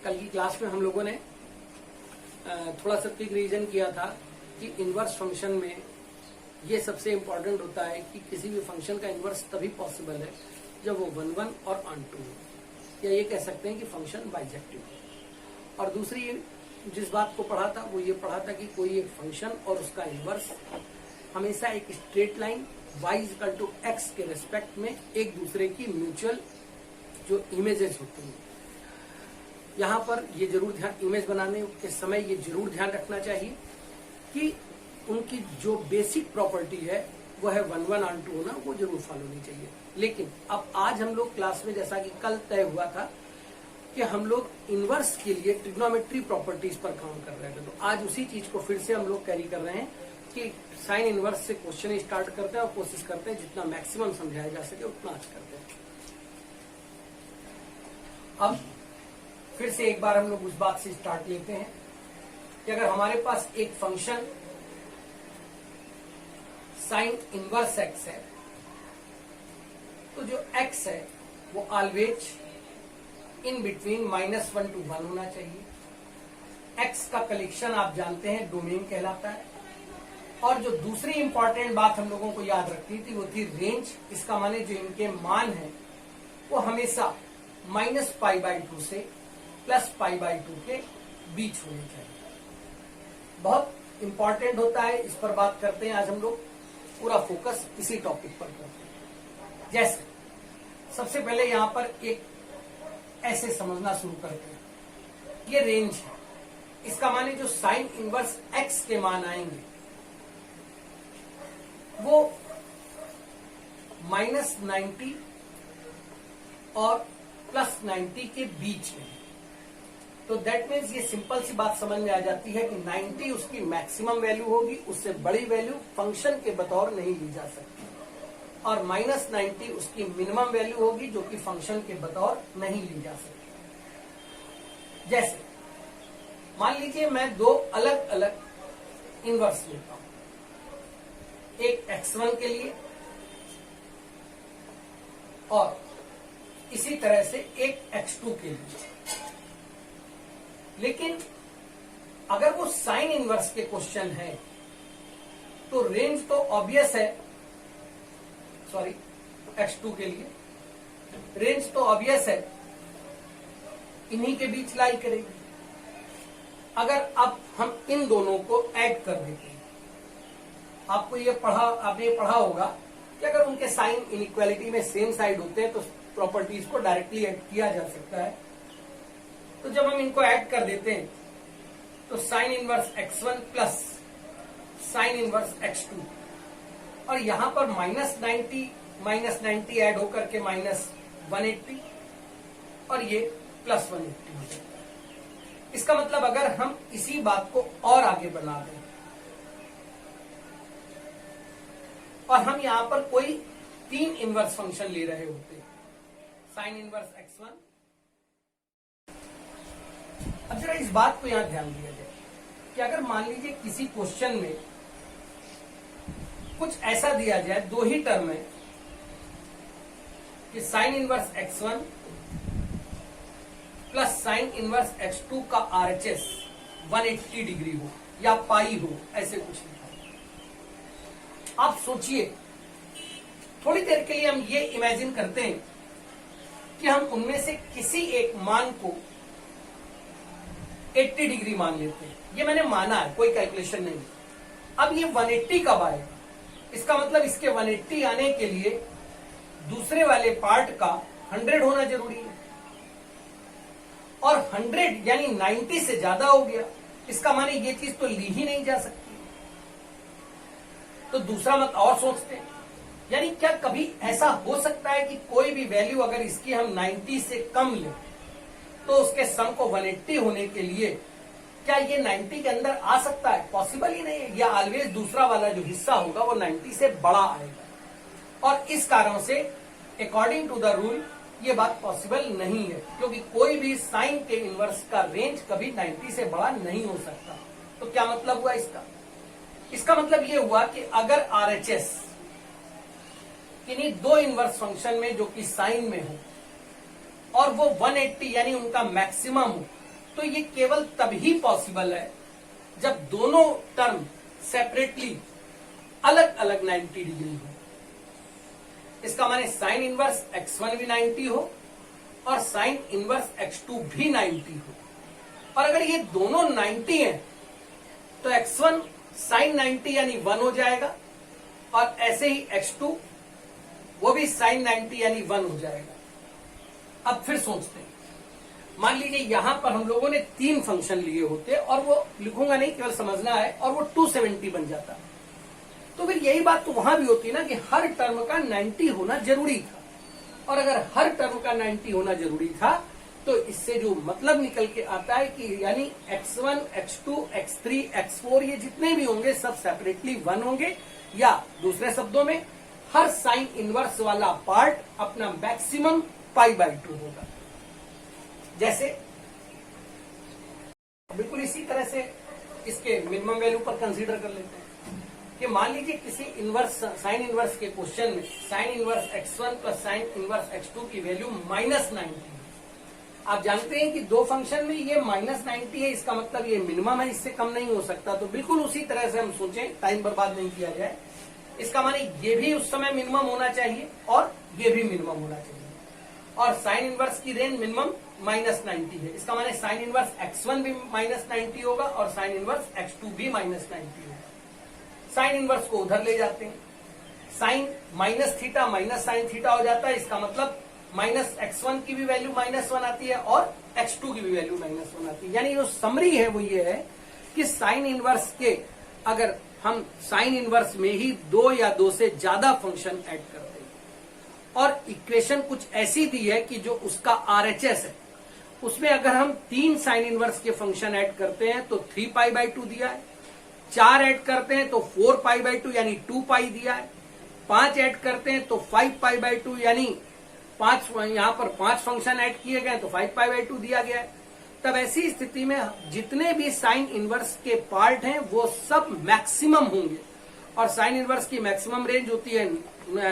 कल की क्लास में हम लोगों ने थोड़ा सा क्विक रिवीजन किया था कि इनवर्स फंक्शन में ये सबसे इम्पोर्टेंट होता है कि किसी भी फंक्शन का इनवर्स तभी पॉसिबल है जब वो 1 1 और ऑन2 हो, या ये कह सकते हैं कि फंक्शन बाइजेक्टिव हो। और दूसरी जिस बात को पढ़ा था वो ये पढ़ा था कि कोई एक फंक्शन और उसका इनवर्स हमेशा एक स्ट्रेट लाइन y=x के रेस्पेक्ट में एक दूसरे की म्यूचुअल जो इमेजेस होती हैं, यहाँ पर ये जरूर ध्यान, इमेज बनाने के समय ये जरूर ध्यान रखना चाहिए कि उनकी जो बेसिक प्रॉपर्टी है वो है 1 1 ऑन2 होना, वो जरूर फॉलो होनी चाहिए। लेकिन अब आज हम लोग क्लास में, जैसा कि कल तय हुआ था कि हम लोग इनवर्स के लिए ट्रिग्नोमेट्री प्रॉपर्टीज पर काम कर रहे थे, तो आज उसी चीज को फिर से हम लोग कैरी कर रहे हैं कि साइन इनवर्स से क्वेश्चन स्टार्ट करते हैं और कोशिश करते हैं जितना मैक्सिमम समझाया जा सके उतना आज करते हैं। अब फिर से एक बार हम लोग उस बात से स्टार्ट लेते हैं कि अगर हमारे पास एक फंक्शन साइन इनवर्स x है तो जो x है वो ऑलवेज इन बिटवीन -1 to 1 होना चाहिए। x का कलेक्शन आप जानते हैं डोमेन कहलाता है। और जो दूसरी इंपॉर्टेंट बात हम लोगों को याद रखनी थी वो थी रेंज। इसका माने जो इनके मान है वो हमेशा -π/2 से +π/2 के बीच होने चाहिए। बहुत इंपॉर्टेंट होता है, इस पर बात करते हैं आज हम लोग। पूरा फोकस इसी टॉपिक पर करते हैं। जैसे सबसे पहले यहां पर एक ऐसे समझना शुरू करते हैं, ये रेंज है। इसका माने जो साइन इनवर्स x के मान आएंगे वो -90 और +90 के बीच में। तो दैट मीन्स ये सिंपल सी बात समझ में आ जाती है कि 90 उसकी मैक्सिमम वैल्यू होगी, उससे बड़ी वैल्यू फंक्शन के बतौर नहीं ली जा सकती, और -90 उसकी मिनिमम वैल्यू होगी जो कि फंक्शन के बतौर नहीं ली जा सकती। जैसे मान लीजिए मैं दो अलग अलग इनवर्स लेता हूं, एक x1 के लिए और इसी तरह से एक x2 के लिए। लेकिन अगर वो साइन इनवर्स के क्वेश्चन है तो रेंज तो ऑब्वियस है, सॉरी x2 के लिए रेंज तो ऑब्वियस है, इन्हीं के बीच लाई करेगी। अगर अब हम इन दोनों को ऐड कर देते हैं, आपको ये पढ़ा होगा कि अगर उनके साइन इनइक्वालिटी में सेम साइड होते हैं तो प्रॉपर्टीज को डायरेक्टली ऐड किया जा सकता है। तो जब हम इनको ऐड कर देते हैं तो sign inverse x1 plus sine inverse x2, और यहां पर -90 ऐड होकर के -180 और ये +180 हो जाता है। इसका मतलब अगर हम इसी बात को और आगे बढ़ा दें और हम यहां पर कोई 3 इनवर्स फंक्शन ले रहे होते हैं, साइन इनवर्स x1। अब जरा इस बात को यहां ध्यान दिया जाए कि अगर मान लीजिए किसी क्वेश्चन में कुछ ऐसा दिया जाए, दो ही टर्म है कि sign inverse x1 plus sine inverse x2 का RHS 180 डिग्री हो या पाई हो, ऐसे कुछ नहीं। आप सोचिए, थोड़ी देर के लिए हम ये इमेजिन करते हैं कि हम उनमें से किसी एक मान को 80 डिग्री मान लेते हैं। ये मैंने माना है, कोई कैलकुलेशन नहीं। अब ये 180 कब आएगा? इसका मतलब इसके 180 आने के लिए दूसरे वाले पार्ट का 100 होना जरूरी है, और 100 यानी 90 से ज्यादा हो गया। इसका माने ये चीज तो ली ही नहीं जा सकती। तो दूसरा मत और सोचते हैं, यानी क्या कभी ऐसा हो सकता है कि कोई भी वैल्यू अगर इसकी हम 90 से कम लें तो उसके सम को 180 होने के लिए क्या ये 90 के अंदर आ सकता है? पॉसिबल ही नहीं है। या ऑलवेज दूसरा वाला जो हिस्सा होगा वो 90 से बड़ा आएगा, और इस कारण से अकॉर्डिंग टू द रूल ये बात पॉसिबल नहीं है, क्योंकि कोई भी साइन के इनवर्स का रेंज कभी 90 से बड़ा नहीं हो सकता। तो क्या मतलब हुआ इसका? इसका मतलब ये हुआ कि अगर RHS किन्हीं दो इनवर्स फंक्शन में जो कि साइन में हो और वो 180 यानी उनका मैक्सिमम हो, तो ये केवल तभी पॉसिबल है जब दोनों टर्म सेपरेटली अलग अलग 90 डिग्री हो। इसका माने साइन इनवर्स x1 भी 90 हो और साइन इनवर्स x2 भी 90 हो। और अगर ये दोनों 90 हैं तो x1 साइन 90 यानी 1 हो जाएगा और ऐसे ही x2 वो भी साइन 90 यानी 1 हो जाएगा। अब फिर सोचते हैं, मान लीजिए यहां पर हम लोगों ने 3 फंक्शन लिए होते और वो लिखूंगा नहीं, केवल समझना है, और वो 270 बन जाता, तो फिर यही बात तो वहां भी होती ना कि हर टर्म का 90 होना जरूरी था। और अगर हर टर्म का 90 होना जरूरी था तो इससे जो मतलब निकल के आता है कि यानी x1, x2, x3, x4 ये जितने भी होंगे सब सेपरेटली 1 होंगे, या दूसरे शब्दों में हर साइन इनवर्स वाला पार्ट अपना मैक्सिमम π/2 होगा। जैसे बिल्कुल इसी तरह से इसके मिनिमम वैल्यू पर कंसीडर कर लेते हैं कि मान लीजिए किसी इनवर्स साइन इनवर्स के क्वेश्चन में sign inverse x1 plus sine inverse x2 की वैल्यू -90 है। आप जानते हैं कि दो फंक्शन में ये -90 है, इसका मतलब ये मिनिमम है, इससे कम नहीं हो सकता। तो बिल्कुल उसी तरह से हम सोचें, टाइम बर्बाद नहीं किया जाए, इसका माने ये भी उस समय मिनिमम होना चाहिए और ये भी मिनिमम होना चाहिए। और साइन इनवर्स की रेंज मिनिमम -90 है, इसका माने साइन इनवर्स x1 भी -90 होगा और साइन इनवर्स x2 भी -90 होगा। साइन इनवर्स को उधर ले जाते हैं, साइन -θ माइनस साइन थीटा हो जाता है, इसका मतलब -x1 की भी वैल्यू -1 आती है और x2 की भी वैल्यू -1 आती है। यानी जो समरी है वो ये है कि साइन इनवर्स के अगर हम साइन इनवर्स में ही 2 या 2 से ज्यादा फंक्शन ऐड करते हैं और इक्वेशन कुछ ऐसी दी है कि जो उसका RHS है, उसमें अगर हम 3 साइन इनवर्स के फंक्शन ऐड करते हैं तो 3π/2 दिया है, 4 ऐड करते हैं तो 4π/2 यानी 2π दिया है, 5 ऐड करते हैं तो 5π/2 यानी 5, यहां पर 5 फंक्शन ऐड किए गए तो 5π/2 दिया गया है। तब ऐसी स्थिति में जितने भी साइन इनवर्स के पार्ट हैं वो सब मैक्सिमम होंगे और साइन इनवर्स की मैक्सिमम रेंज होती है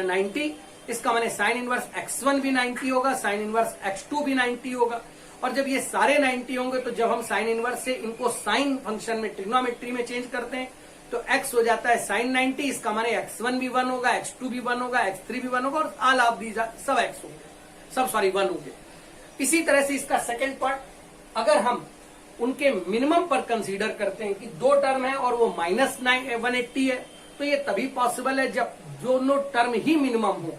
90। इसका माने साइन इनवर्स x1 भी 90 होगा, साइन इनवर्स x2 भी 90 होगा। और जब ये सारे 90 होंगे तो जब हम साइन इनवर्स से इनको साइन फंक्शन में ट्रिग्नोमेट्री में चेंज करते हैं तो x हो जाता है साइन 90, इसका माने x1 भी 1 होगा, x2 भी 1 होगा, x3 भी 1 होगा और all of these sub x होंगे, सब 1 होंगे। इसी तरह से इसका सेकेंड पार्ट, अगर हम उनके मिनिमम पर कंसीडर करते हैं कि 2 टर्म है और वो -180 है, तो ये तभी पॉसिबल है जब दोनों टर्म ही मिनिमम हो।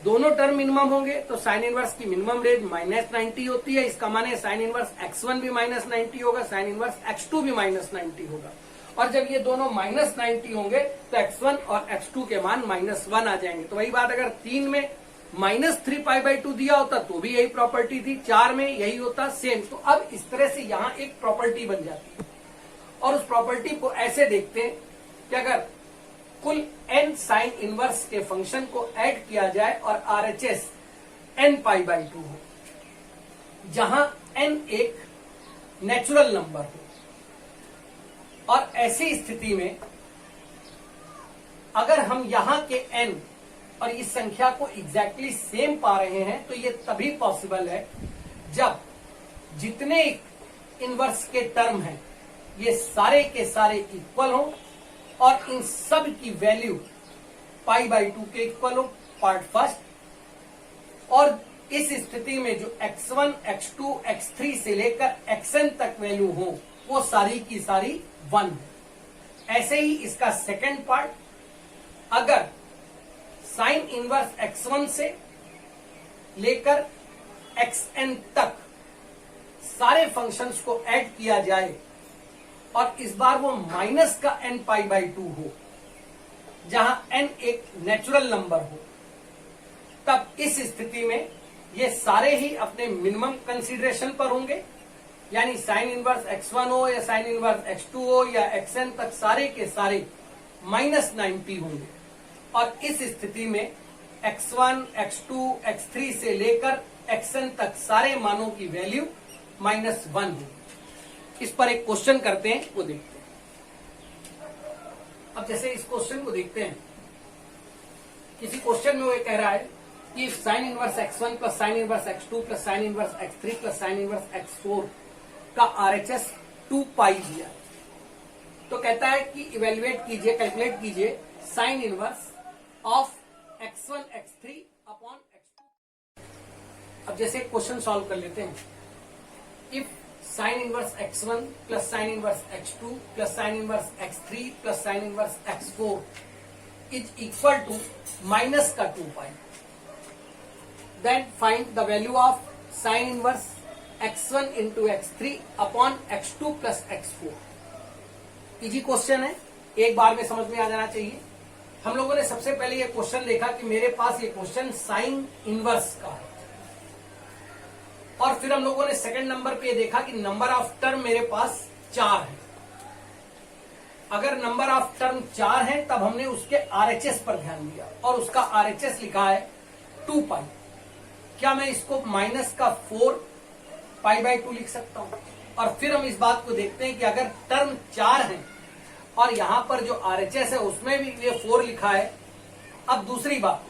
दोनों टर्म मिनिमम होंगे तो साइन इनवर्स की मिनिमम रेंज -90 होती है, इसका माने साइन इनवर्स x1 भी -90 होगा, साइन इनवर्स x2 भी -90 होगा। और जब ये दोनों -90 होंगे तो x1 और x2 के मान -1 आ जाएंगे। तो वही बात अगर 3 में -3π/2 दिया होता तो भी यही प्रॉपर्टी थी, 4 में यही होता सेम। तो अब इस तरह से यहां एक प्रॉपर्टी बन जाती है और उस प्रॉपर्टी को ऐसे देखते हैं कि अगर कुल n साइन इनवर्स के फंक्शन को ऐड किया जाए और RHS nπ/2 हो, जहां n एक नेचुरल नंबर हो, और ऐसी स्थिति में अगर हम यहां के n और इस संख्या को एग्जैक्टली सेम पा रहे हैं तो ये तभी पॉसिबल है जब जितने इनवर्स के टर्म हैं ये सारे के सारे इक्वल हो और इन सब की वैल्यू π/2 के इक्वल हो, पार्ट फर्स्ट। और इस स्थिति में जो x1, x2, x3 से लेकर xn तक वैल्यू हो वो सारी की सारी 1 है। ऐसे ही इसका सेकेंड पार्ट, अगर साइन इनवर्स x1 से लेकर xn तक सारे फंक्शंस को ऐड किया जाए और इस बार वो माइनस का nπ/2 हो, जहां n एक नेचुरल नंबर हो, तब इस स्थिति में ये सारे ही अपने मिनिमम कंसीडरेशन पर होंगे। यानी साइन इनवर्स x1 हो या साइन इनवर्स x2 हो या xn तक सारे के सारे -90 होंगे। और इस स्थिति में x1, x2, x3 से लेकर xn तक सारे मानों की वैल्यू -1 होगी। इस पर एक क्वेश्चन करते हैं, वो देखते हैं। अब जैसे इस क्वेश्चन को देखते हैं, किसी क्वेश्चन में वो कह रहा है कि sign inverse x1 plus sine inverse x2 plus sine inverse x3 plus sine inverse x4 का RHS 2 पाई दिया। तो कहता है कि इवेल्युएट कीजिए, कैलकुलेट कीजिए sign inverse of x1 x3 upon x2। अब जैसे क्वेश्चन सॉल्व कर लेते हैं। If sine inverse x1 plus sine inverse x2 plus sine inverse x3 plus sine inverse x4 is equal to minus का 2 pi, then find the value of sine inverse x1 into x3 upon x2 plus x4। Easy question है, एक बार में समझ में आ जाना चाहिए। हम लोगों ने सबसे पहले ये क्वेश्चन देखा कि मेरे पास ये क्वेश्चन साइन इनवर्स का है, और फिर हम लोगों ने सेकंड नंबर पे देखा कि नंबर ऑफ टर्म मेरे पास 4 है। अगर नंबर ऑफ टर्म 4 है तब हमने उसके RHS पर ध्यान दिया, और उसका RHS लिखा है 2 पाई। क्या मैं इसको माइनस का 4 पाई बाई 2 लिख सकता हूं? और फिर हम इस बात को देखते हैं कि अगर टर्म 4 है और यहां पर जो RHS है उसमें भी ये 4 लिखा है। अब दूसरी बात,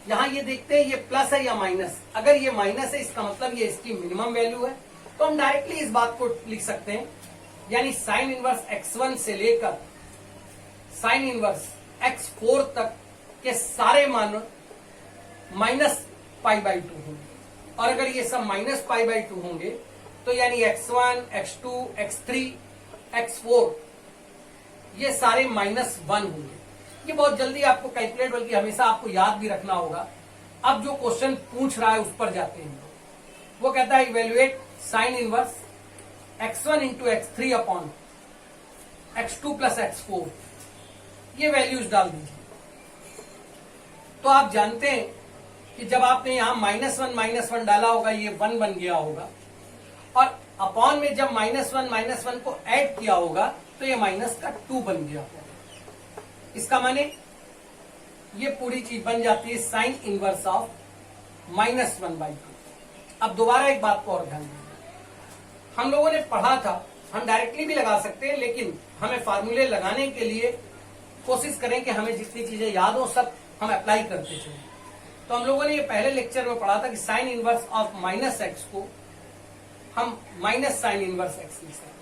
यहां ये देखते हैं ये प्लस है या माइनस। अगर ये माइनस है इसका मतलब ये इसकी मिनिमम वैल्यू है, तो हम डायरेक्टली इस बात को लिख सकते हैं, यानी साइन इनवर्स x1 से लेकर साइन इनवर्स x4 तक के सारे मान माइनस पाई बाई 2 होंगे। और अगर ये सब माइनस पाई बाई 2 होंगे तो यानी x1, x2, x3, x4 ये सारे -1 होंगे। ये बहुत जल्दी आपको कैलकुलेट, बल्कि हमेशा आपको याद भी रखना होगा। अब जो क्वेश्चन पूछ रहा है उस पर जाते हैं। वो कहता है evaluate sign inverse x1 into x3 upon x2 plus x4। ये वैल्यूज डाल दीजिए। तो आप जानते हैं कि जब आपने यहां -1 डाला होगा ये 1 बन गया होगा, और अपॉन में जब -1 को ऐड किया होगा तो ये माइनस का 2 बन गया होगा। इसका माने ये पूरी चीज बन जाती है साइन इनवर्स ऑफ -1/2। अब दोबारा एक बात को और ध्यान दीजिए। हम लोगों ने पढ़ा था, हम डायरेक्टली भी लगा सकते हैं, लेकिन हमें फार्मूले लगाने के लिए कोशिश करें कि हमें जितनी चीजें याद हो सब हम अप्लाई करते चलें। तो हम लोगों ने ये पहले लेक्चर में पढ़ा था कि साइन इनवर्स ऑफ -x को हम माइनस साइन इनवर्स x लिख सकते हैं।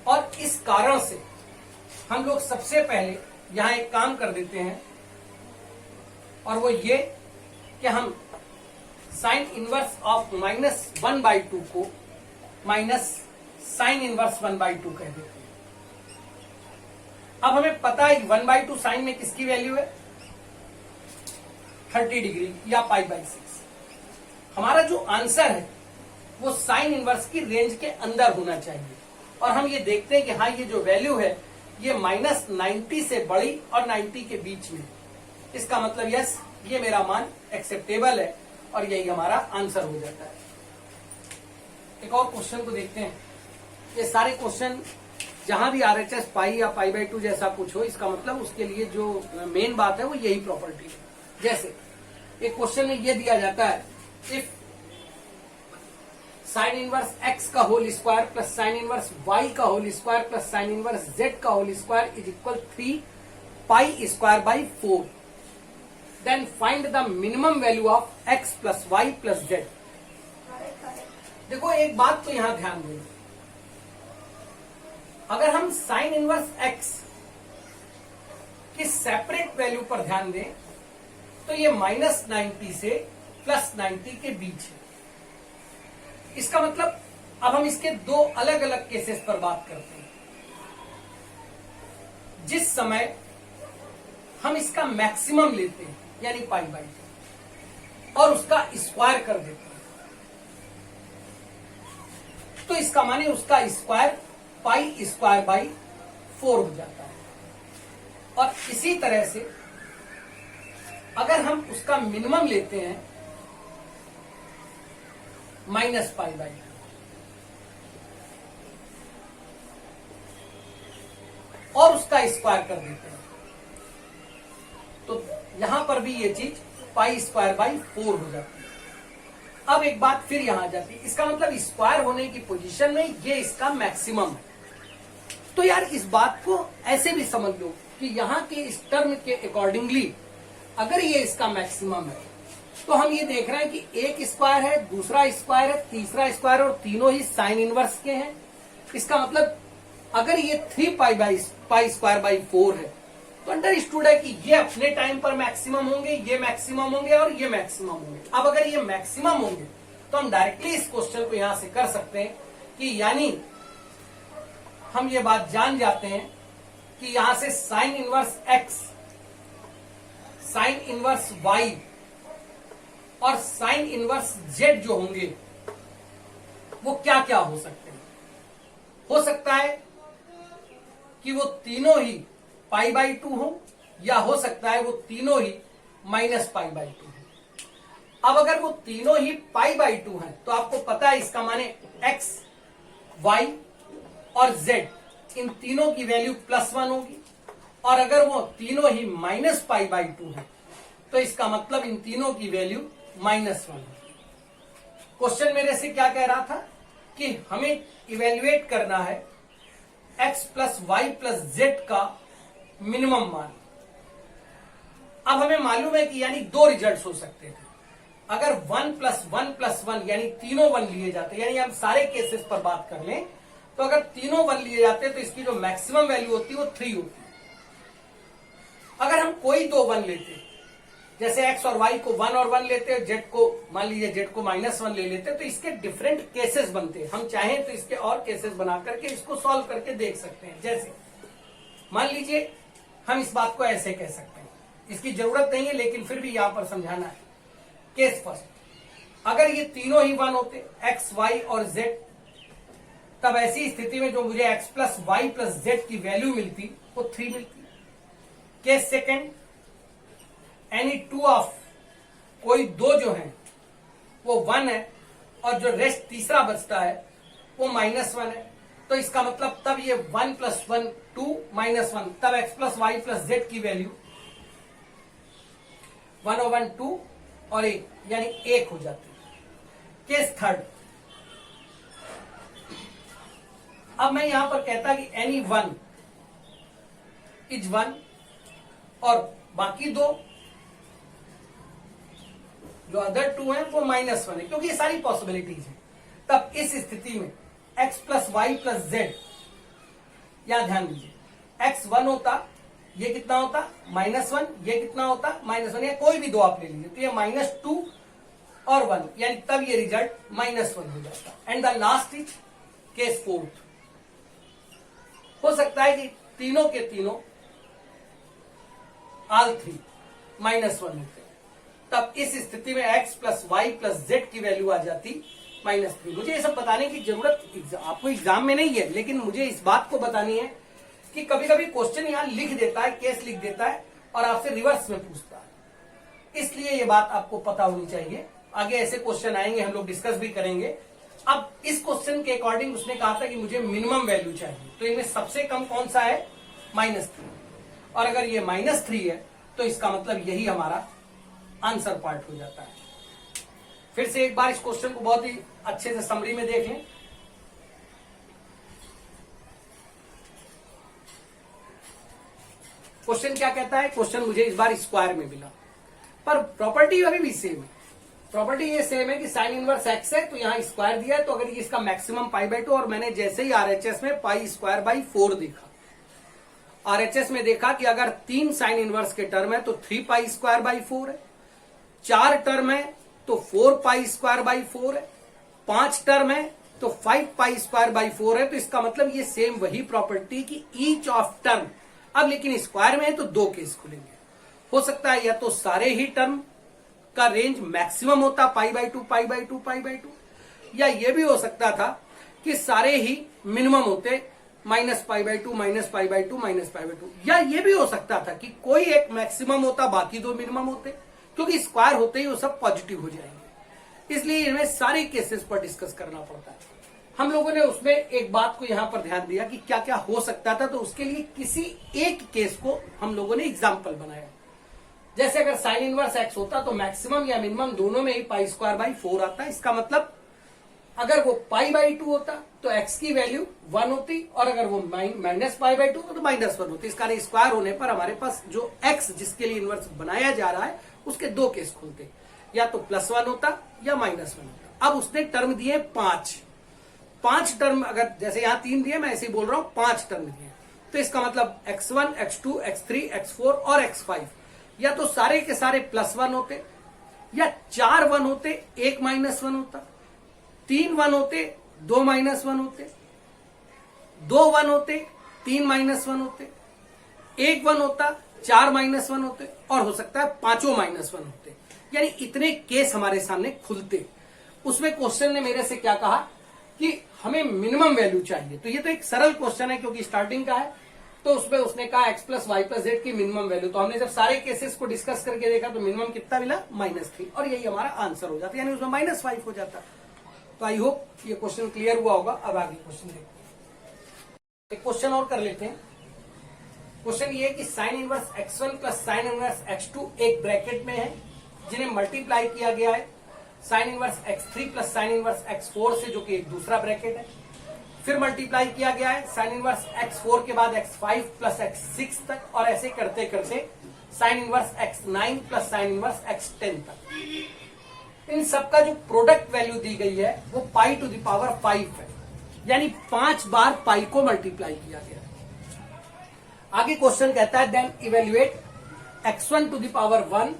और इस कारण से हम लोग सबसे पहले यहां एक काम कर देते हैं, और वो ये कि हम साइन इनवर्स ऑफ -1/2 को माइनस साइन इनवर्स 1/2 कह देते हैं। अब हमें पता है कि 1/2 साइन में किसकी वैल्यू है? 30 डिग्री या π/6। हमारा जो आंसर है वो साइन इनवर्स की रेंज के अंदर होना चाहिए। और हम ये देखते हैं कि हाँ, ये जो वैल्यू है ये -90 से बड़ी और 90 के बीच में। इसका मतलब यस, ये मेरा मान एक्सेप्टेबल है, और यही हमारा आंसर हो जाता है। एक और क्वेश्चन को देखते हैं। ये सारे क्वेश्चन जहां भी RHS पाई या π/2 जैसा कुछ हो, इसका मतलब उसके लिए जो मेन बात है वो यही प्रॉपर्टी है। जैसे एक क्वेश्चन में ये दिया जाता है, इफ साइन इनवर्स x का whole square plus sine inverse y का whole square plus sine inverse z का whole square is equal 3 pi square by 4, then find the minimum value of x plus y plus z। देखो एक बात तो यहां ध्यान दें, अगर हम साइन इनवर्स x की सेपरेट वैल्यू पर ध्यान दें तो ये -90 से +90 के बीच है। इसका मतलब अब हम इसके दो अलग अलग केसेस पर बात करते हैं। जिस समय हम इसका मैक्सिमम लेते हैं यानी π/2 और उसका स्क्वायर कर देते हैं, तो इसका माने उसका स्क्वायर π² 4 हो जाता है। और इसी तरह से अगर हम उसका मिनिमम लेते हैं -π/2 और उसका स्क्वायर कर देते हैं, तो यहां पर भी ये चीज π² 4 हो जाती है। अब एक बात फिर यहां आ जाती है, इसका मतलब स्क्वायर होने की पोजीशन में ये इसका मैक्सिमम है। तो यार इस बात को ऐसे भी समझ लो कि यहां के इस टर्म के अकॉर्डिंगली अगर ये इसका मैक्सिमम है तो हम ये देख रहे हैं कि एक स्क्वायर है, दूसरा स्क्वायर है, तीसरा स्क्वायर, और तीनों ही साइन इनवर्स के हैं। इसका मतलब अगर ये 3 पाई स्क्वायर बाई 4 है तो अंडरस्टूड है कि ये अपने टाइम पर मैक्सिमम होंगे, ये मैक्सिमम होंगे और ये मैक्सिमम होंगे। अब अगर ये मैक्सिमम होंगे तो हम डायरेक्टली इस क्वेश्चन को यहां से कर सकते हैं कि यानी हम ये बात जान जाते हैं कि यहां से sign inverse x, sign inverse y और साइन इनवर्स z जो होंगे वो क्या क्या हो सकते हैं। हो सकता है कि वो तीनों ही पाई बाई 2 हो, या हो सकता है वो तीनों ही माइनस पाई बाई 2 हो। अब अगर वो तीनों ही पाई बाई 2 हैं तो आपको पता है इसका माने x, y और z इन तीनों की वैल्यू +1 होगी, और अगर वो तीनों ही माइनस पाई बाई 2 है तो इसका मतलब इन तीनों की वैल्यू -1 होगी। क्वेश्चन मेरे से क्या कह रहा था कि हमें इवेल्युएट करना है x plus y plus z का मिनिमम मान। अब हमें मालूम है कि यानी 2 रिजल्ट्स हो सकते थे। अगर 1 प्लस 1 प्लस 1 यानी तीनों 1 लिए जाते, यानी हम सारे केसेस पर बात कर लें तो अगर तीनों 1 लिए जाते तो इसकी जो मैक्सिमम वैल्यू होती है वो 3 होती। अगर हम कोई 2 1 लेते, जैसे x और y को 1 और 1 लेते, z को मान लीजिए z को -1 ले लेते, तो इसके डिफरेंट केसेस बनते। हम चाहें तो इसके और केसेस बना करके इसको सॉल्व करके देख सकते हैं। जैसे मान लीजिए हम इस बात को ऐसे कह सकते हैं, इसकी जरूरत नहीं है लेकिन फिर भी यहां पर समझाना है। केस फर्स्ट, अगर ये तीनों ही 1 होते x, y और z, तब ऐसी स्थिति में जो मुझे x plus y plus z की वैल्यू मिलती वो 3 मिलती। केस सेकेंड, एनी 2 ऑफ कोई 2 जो है वो 1 है और जो रेस्ट तीसरा बचता है वो -1 है, तो इसका मतलब तब ये 1 प्लस 1 2 -1, तब x plus y plus z की वैल्यू 1/2 और 1 यानी 1 हो जाती है। केस थर्ड, अब मैं यहां पर कहता कि एनी 1 इज 1 और बाकी 2 जो अदर 2 है वो -1 है, क्योंकि ये सारी पॉसिबिलिटीज है। तब इस स्थिति में x plus y plus z, यहां ध्यान दीजिए, x 1 होता, ये कितना होता -1, ये कितना होता -1, या कोई भी 2 आप ले लीजिए, तो ये -2 और 1 यानी तब ये रिजल्ट -1 हो जाता। And the last is case fourth, हो सकता है कि तीनों के तीनों ऑल 3 -1 होते, तब इस स्थिति में x plus y plus z की वैल्यू आ जाती -3। मुझे ये सब बताने की जरूरत आपको एग्जाम में नहीं है, लेकिन मुझे इस बात को बतानी है कि कभी कभी क्वेश्चन यहां लिख देता है, केस लिख देता है और आपसे रिवर्स में पूछता है, इसलिए ये बात आपको पता होनी चाहिए। आगे ऐसे क्वेश्चन आएंगे, हम लोग डिस्कस भी करेंगे। अब इस क्वेश्चन के अकॉर्डिंग उसने कहा था कि मुझे मिनिमम वैल्यू चाहिए, तो इनमें सबसे कम कौन सा है -3, और अगर ये -3 है तो इसका मतलब यही हमारा आंसर पार्ट हो जाता है। फिर से एक बार इस क्वेश्चन को बहुत ही अच्छे से समरी में देख लें। क्वेश्चन क्या कहता है, क्वेश्चन मुझे इस बार स्क्वायर में मिला, पर प्रॉपर्टी अभी भी सेम है। प्रॉपर्टी ये सेम है कि साइन इनवर्स x है तो यहाँ स्क्वायर दिया है, तो अगर ये इसका मैक्सिमम π/2, और मैंने जैसे ही RHS में π²/4 देखा, RHS में देखा कि अगर 3 साइन इनवर्स के टर्म है तो 3π²/4 है, 4 टर्म है तो 4π²/4 है, 5 टर्म है तो 5π²/4 है, तो इसका मतलब ये सेम वही प्रॉपर्टी की ईच ऑफ टर्म। अब लेकिन स्क्वायर में है तो 2 केस खुलेंगे। हो सकता है या तो सारे ही टर्म का रेंज मैक्सिमम होता π/2 π/2 π/2, या ये भी हो सकता था कि सारे ही मिनिमम होते -π/2 -π/2 -π/2, या ये भी हो सकता था कि कोई एक मैक्सिमम होता बाकी 2 मिनिमम होते, क्योंकि स्क्वायर होते ही वो सब पॉजिटिव हो जाएंगे। इसलिए इनमें सारे केसेस पर डिस्कस करना पड़ता है। हम लोगों ने उसमें एक बात को यहां पर ध्यान दिया कि क्या क्या हो सकता था, तो उसके लिए किसी एक केस को हम लोगों ने एग्जाम्पल बनाया। जैसे अगर साइन इनवर्स x होता तो मैक्सिमम या मिनिमम दोनों में ही π²/4 आता। इसका मतलब अगर वो π/2 होता तो x की वैल्यू 1 होती, और अगर वो -π/2 तो -1 होती। इसका स्क्वायर होने पर हमारे पास जो x जिसके लिए इनवर्स बनाया जा रहा है उसके 2 केस खुलते। या तो +1 होता या -1 होता। अब उसने टर्म दिए 5 टर्म, अगर जैसे यहां 3 दिए, मैं ऐसे ही बोल रहा हूं 5 टर्म दिए, तो इसका मतलब x1, x2, x3, x4 और x5 या तो सारे के सारे +1 होते, या 4 1 होते, 1 -1 होता, 3 1 होते, 2 -1 होते, 2 1 होते, 3 -1 होते, 1 1 होता, 4 -1 होते, और हो सकता है 5 -1 होते। यानी इतने केस हमारे सामने खुलते। उसमें क्वेश्चन ने मेरे से क्या कहा कि हमें मिनिमम वैल्यू चाहिए। तो ये तो एक सरल क्वेश्चन है क्योंकि स्टार्टिंग का है, तो उसमें उसने कहा x + y + z की मिनिमम वैल्यू। तो हमने जब सारे केसेस को डिस्कस करके देखा तो मिनिमम कितना मिला, -3, और यही हमारा आंसर हो जाता, यानी उसमें -5 हो जाता। तो आई होप ये क्वेश्चन क्लियर हुआ होगा। अब आगे क्वेश्चन देखते हैं, एक क्वेश्चन और कर लेते हैं। क्वेश्चन ये है कि sin inverse x1 + sin inverse x2 एक ब्रैकेट में है, जिन्हें मल्टीप्लाई किया गया है sin inverse x3 + sin inverse x4 से, जो कि एक दूसरा ब्रैकेट है। फिर मल्टीप्लाई किया गया है sin इनवर्स x4 के बाद x5 + x6 तक, और ऐसे करते करते sin inverse x9 + sin inverse x10 तक। इन सबका जो प्रोडक्ट वैल्यू दी गई है वो π⁵ है, यानी 5 बार पाई को मल्टीप्लाई किया गया है। आगे क्वेश्चन कहता है देन इवेल्युएट x1 ⁴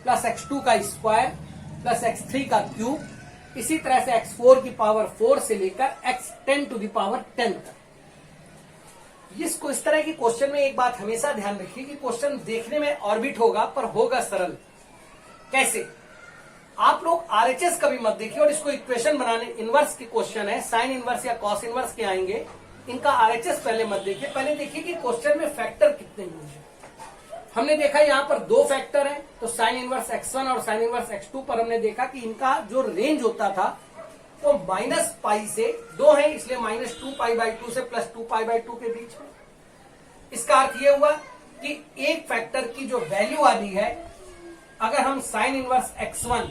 + x2 का स्क्वायर + x3 का क्यूब, इसी तरह से x4 की पावर 4 से लेकर x10 टू द पावर 10 तक। इसको इस तरह के क्वेश्चन में एक बात हमेशा ध्यान रखिए कि क्वेश्चन देखने में ऑर्बिट होगा पर होगा सरल। कैसे? आप लोग आरएचएस कभी मत देखिए और इसको इक्वेशन बनाने, इनवर्स के क्वेश्चन है, साइन इनवर्स या कॉस इनवर्स के आएंगे, इनका आरएचएस पहले मत देखिए। पहले देखिए कि क्वेश्चन में फैक्टर कितने होंगे। हमने देखा यहां पर 2 फैक्टर हैं, तो साइन इनवर्स x1 और साइन इनवर्स x2 पर हमने देखा कि इनका जो रेंज होता था वो -π से 2 है, इसलिए -2π/2 से +2π/2 के बीच में। इसका अर्थ ये हुआ कि एक फैक्टर की जो वैल्यू आ रही है, अगर हम sign inverse x1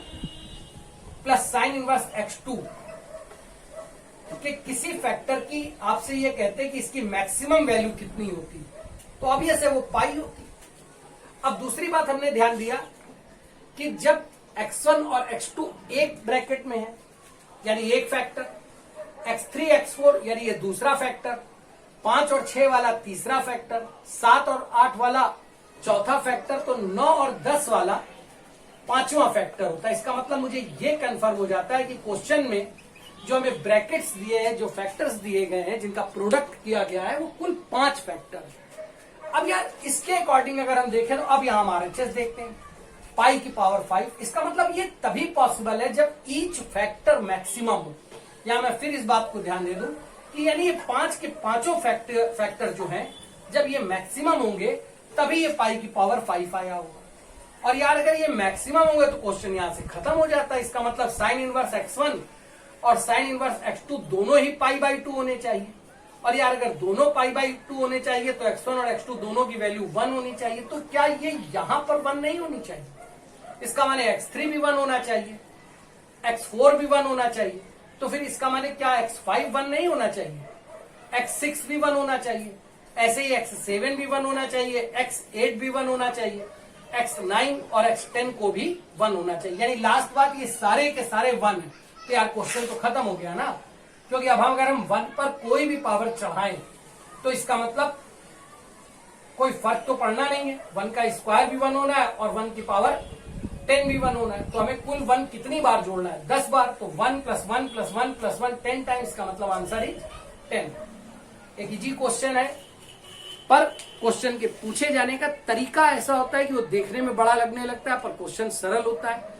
+ sign inverse x2 के किसी फैक्टर की आपसे ये कहते हैं कि इसकी मैक्सिमम वैल्यू कितनी होती, तो ऑब्वियस है वो पाई होती। अब दूसरी बात हमने ध्यान दिया कि जब x1 और x2 एक ब्रैकेट में है, यानी एक फैक्टर, x3 x4 यानी ये दूसरा फैक्टर, 5 और 6 वाला तीसरा फैक्टर, 7 और 8 वाला चौथा फैक्टर, तो 9 और 10 वाला 5वां फैक्टर होता है। इसका मतलब मुझे ये कंफर्म हो जाता है कि क्वेश्चन में जो हमें ब्रैकेट्स दिए हैं, जो फैक्टर्स दिए गए हैं, जिनका प्रोडक्ट किया गया है, वो कुल 5 फैक्टर है। अब यार इसके अकॉर्डिंग अगर हम देखें तो अब यहां हम आरएचएस देखते हैं, π⁵ इसका मतलब ये तभी पॉसिबल है जब ईच फैक्टर मैक्सिमम हो। या मैं फिर इस बात को ध्यान दे दूं कि यानी ये 5 के पांचों फैक्टर जो हैं, जब ये मैक्सिमम होंगे तभी ये π⁵ आया होगा। और यार अगर ये मैक्सिमम होंगे तो क्वेश्चन यहां से खत्म हो जाता है। इसका मतलब साइन इनवर्स x1 और साइन इनवर्स x2 दोनों ही π/2 होने चाहिए, और यार अगर दोनों π/2 होने चाहिए तो x1 और x2 दोनों की वैल्यू 1 होनी चाहिए। तो क्या ये यहां पर 1 नहीं होनी चाहिए? इसका माने x3 भी 1 होना चाहिए, x4 भी 1 होना चाहिए। तो फिर इसका माने क्या x5 1 नहीं होना चाहिए, x6 भी 1 होना चाहिए, ऐसे ही x7 भी 1 होना चाहिए, x8 भी 1 होना चाहिए, x9 और x10 को भी 1 होना चाहिए। यानी लास्ट बात, ये सारे के सारे 1 है। तो यार क्वेश्चन तो खत्म हो गया ना, क्योंकि अब हम अगर हम 1 पर कोई भी पावर चढ़ाएं तो इसका मतलब कोई फर्क तो पड़ना नहीं है। 1 का स्क्वायर भी 1 होना है और 1 की पावर 10 भी 1 होना है। तो हमें कुल 1 कितनी बार जोड़ना है? 10 बार। तो 1 + 1 + 1 + 1 10 टाइम्स का मतलब आंसर इज 10। एक इजी क्वेश्चन है, पर क्वेश्चन के पूछे जाने का तरीका ऐसा होता है कि वो देखने में बड़ा लगने लगता है पर क्वेश्चन सरल होता है।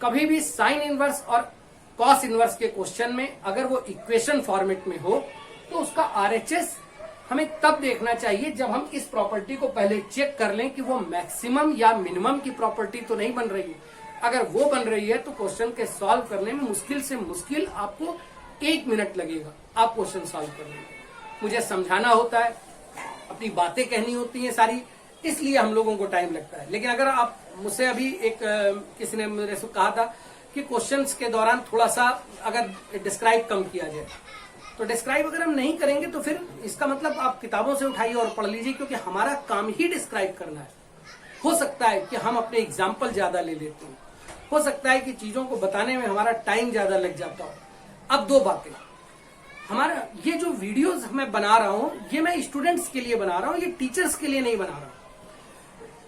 कभी भी साइन इनवर्स और कॉस इनवर्स के क्वेश्चन में अगर वो इक्वेशन फॉर्मेट में हो तो उसका आरएचएस हमें तब देखना चाहिए जब हम इस प्रॉपर्टी को पहले चेक कर लें कि वो मैक्सिमम या मिनिमम की प्रॉपर्टी तो नहीं बन रही है। अगर वो बन रही है तो क्वेश्चन के सॉल्व करने में मुश्किल से मुश्किल आपको 1 मिनट लगेगा, आप क्वेश्चन सॉल्व कर लेंगे। मुझे समझाना होता है, अपनी बातें कहनी होती हैं सारी, इसलिए हम लोगों को टाइम लगता है। लेकिन अगर आप मुझसे अभी किसी ने मेरे से कहा था कि क्वेश्चंस के दौरान थोड़ा सा अगर डिस्क्राइब कम किया जाए, तो डिस्क्राइब अगर हम नहीं करेंगे तो फिर इसका मतलब आप किताबों से उठाइए और पढ़ लीजिए, क्योंकि हमारा काम ही डिस्क्राइब करना है। हो सकता है कि हम अपने एग्जाम्पल ज्यादा ले लेते हैं, हो सकता है कि चीजों को बताने में हमारा टाइम ज्यादा लग जाता हो। अब दो बातें, हमारा ये जो वीडियोस मैं बना रहा हूं, ये मैं स्टूडेंट्स के लिए बना रहा हूं, ये टीचर्स के लिए नहीं बना रहा हूं।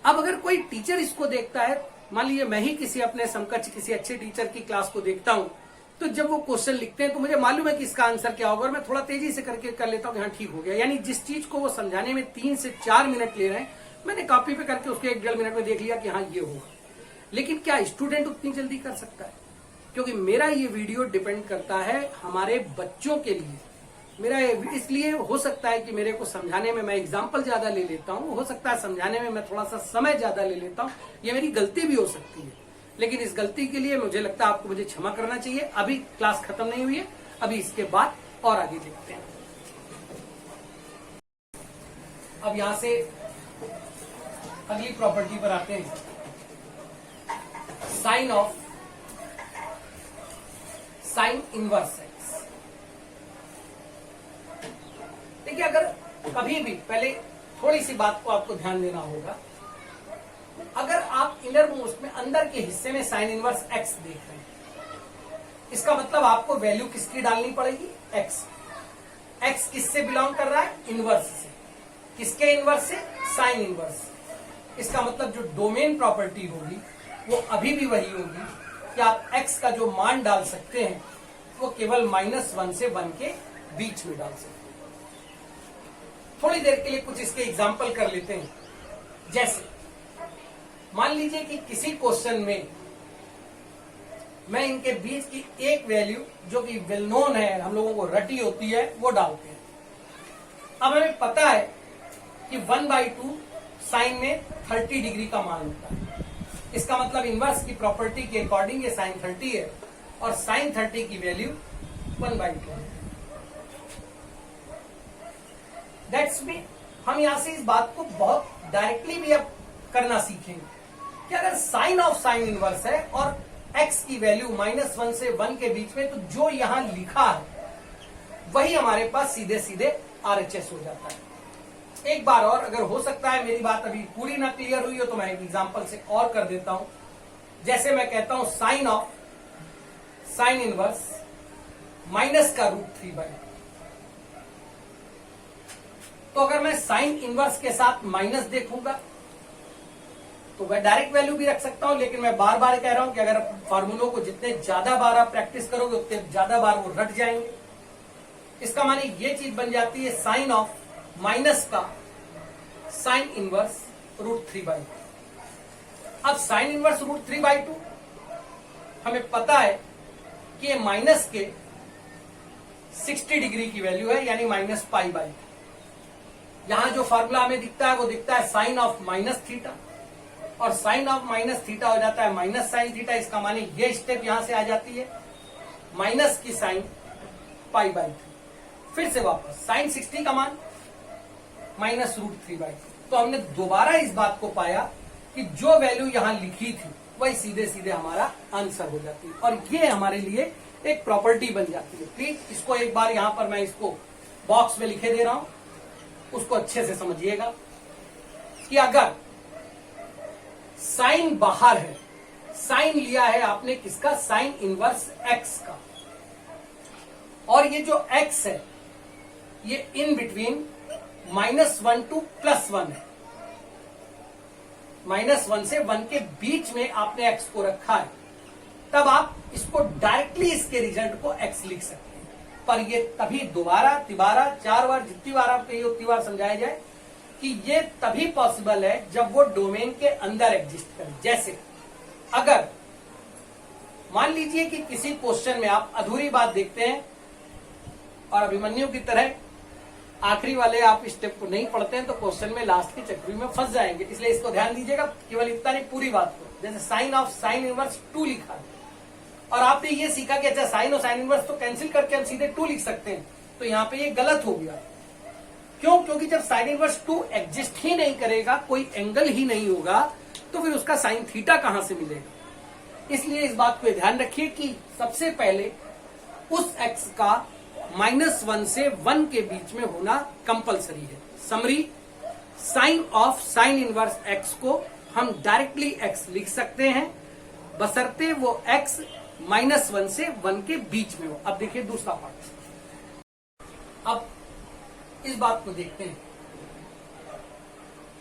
अब अगर कोई टीचर इसको देखता है, मान लीजिए मैं ही किसी अपने समकक्ष किसी अच्छे टीचर की क्लास को देखता हूं, तो जब वो क्वेश्चन लिखते हैं तो मुझे मालूम है कि इसका आंसर क्या होगा और मैं थोड़ा तेजी से करके कर लेता हूं कि हाँ ठीक हो गया। यानी जिस चीज को वो समझाने में 3 से 4 मिनट ले रहे हैं, मैंने कॉपी पे करके उसको 1-1.5 मिनट में देख लिया कि हाँ ये होगा। लेकिन क्या स्टूडेंट उतनी जल्दी कर सकता है? क्योंकि मेरा ये वीडियो डिपेंड करता है हमारे बच्चों के लिए। मेरा इसलिए हो सकता है कि मेरे को समझाने में मैं एग्जाम्पल ज्यादा ले लेता हूँ, हो सकता है समझाने में मैं थोड़ा सा समय ज्यादा ले लेता हूँ, ये मेरी गलती भी हो सकती है। लेकिन इस गलती के लिए मुझे लगता है आपको मुझे क्षमा करना चाहिए। अभी क्लास खत्म नहीं हुई है, अभी इसके बाद और आगे देखते हैं। अब यहां से अगली प्रॉपर्टी पर आते हैं, साइन इनवर्स एक्स। देखिए, अगर कभी भी, पहले थोड़ी सी बात को आपको ध्यान देना होगा। अगर आप इनर मोस्ट में अंदर के हिस्से में साइन इनवर्स एक्स देख रहे हैं, इसका मतलब आपको वैल्यू किसकी डालनी पड़ेगी? एक्स। एक्स किससे बिलोंग कर रहा है? इनवर्स से। किसके इनवर्स से? Sine inverse. इसका मतलब जो डोमेन प्रॉपर्टी होगी वो अभी भी वही होगी कि आप एक्स का जो मान डाल सकते हैं वो केवल -1 से 1 के बीच में डाल सकते हैं। थोड़ी देर के लिए कुछ इसके एग्जाम्पल कर लेते हैं। जैसे मान लीजिए कि किसी क्वेश्चन में मैं इनके बीच की एक वैल्यू जो कि वेल नोन है, हम लोगों को रटी होती है, वो डालते हैं। अब हमें पता है कि 1/2 साइन में 30 डिग्री का मान होता है। इसका मतलब इनवर्स की प्रॉपर्टी के अकॉर्डिंग ये साइन 30 है और साइन 30 की वैल्यू 1/2 है। दैट्स मीन हम यहां से इस बात को बहुत डायरेक्टली भी अब करना सीखेंगे कि अगर साइन ऑफ साइन इनवर्स है और एक्स की वैल्यू -1 से 1 के बीच में, तो जो यहां लिखा है वही हमारे पास सीधे सीधे RHS हो जाता है। एक बार और, अगर हो सकता है मेरी बात अभी पूरी ना क्लियर हुई हो तो मैं एक एग्जांपल से और कर देता हूं। जैसे मैं कहता हूं sine of sine inverse minus का √3/2। तो अगर मैं साइन इनवर्स के साथ माइनस देखूंगा तो मैं डायरेक्ट वैल्यू भी रख सकता हूं, लेकिन मैं बार बार कह रहा हूं कि अगर फॉर्मूलों को जितने ज्यादा बार आप प्रैक्टिस करोगे उतने ज्यादा बार वो रट जाएंगे। इसका माने ये चीज बन जाती है साइन ऑफ माइनस का साइन इनवर्स √3/2। अब साइन इनवर्स √3/2 हमें पता है कि ये माइनस के 60 डिग्री की वैल्यू है, यानी -π/2। यहां जो फॉर्मूला हमें दिखता है वो दिखता है साइन ऑफ माइनस थीटा, और साइन ऑफ माइनस थीटा हो जाता है माइनस साइन थीटा। इसका माने ये स्टेप यहां से आ जाती है माइनस की साइन π/3। फिर से वापस साइन 60 का मान -√3/2। तो हमने दोबारा इस बात को पाया कि जो वैल्यू यहां लिखी थी वही सीधे सीधे हमारा आंसर हो जाती है, और ये हमारे लिए एक प्रॉपर्टी बन जाती है। प्लीज इसको एक बार यहां पर मैं इसको बॉक्स में लिखे दे रहा हूं, उसको अच्छे से समझिएगा कि अगर साइन बाहर है, साइन लिया है आपने किसका? साइन इनवर्स एक्स का, और ये जो एक्स है ये इन बिटवीन -1 to +1 है। -1 से 1 के बीच में आपने एक्स को रखा है, तब आप इसको डायरेक्टली इसके रिजल्ट को एक्स लिख सकते हैं। पर ये तभी दोबारा, तिबारा, 4 बार, जितनी बार आप कहिए उतनी बार समझाया जाए कि ये तभी पॉसिबल है जब वो डोमेन के अंदर एग्जिस्ट करे। जैसे अगर मान लीजिए कि किसी क्वेश्चन में आप अधूरी बात देखते हैं और अभिमन्यु की तरह आखिरी वाले आप स्टेप को नहीं पढ़ते हैं तो क्वेश्चन में लास्ट की चक्री में फंस जाएंगे। इसलिए इसको ध्यान दीजिएगा, केवल इतना नहीं पूरी बात को। जैसे साइन ऑफ साइन इनवर्स 2 लिखा है और आपने ये सीखा कि अच्छा साइन और साइन इनवर्स तो कैंसिल करके हम सीधे 2 लिख सकते हैं, तो यहाँ पे ये गलत हो गया। क्यों? क्योंकि जब साइन इनवर्स 2 एग्जिस्ट ही नहीं करेगा, कोई एंगल ही नहीं होगा, तो फिर उसका साइन थीटा कहां से मिलेगा। इसलिए इस बात को ध्यान रखिए कि सबसे पहले उस एक्स का -1 से 1 के बीच में होना कंपलसरी है। Summary, sine of sine inverse x को हम डायरेक्टली एक्स लिख सकते हैं बशर्ते वो x -1 से 1 के बीच में हो। अब देखिए दूसरा पार्ट। अब इस बात को देखते हैं,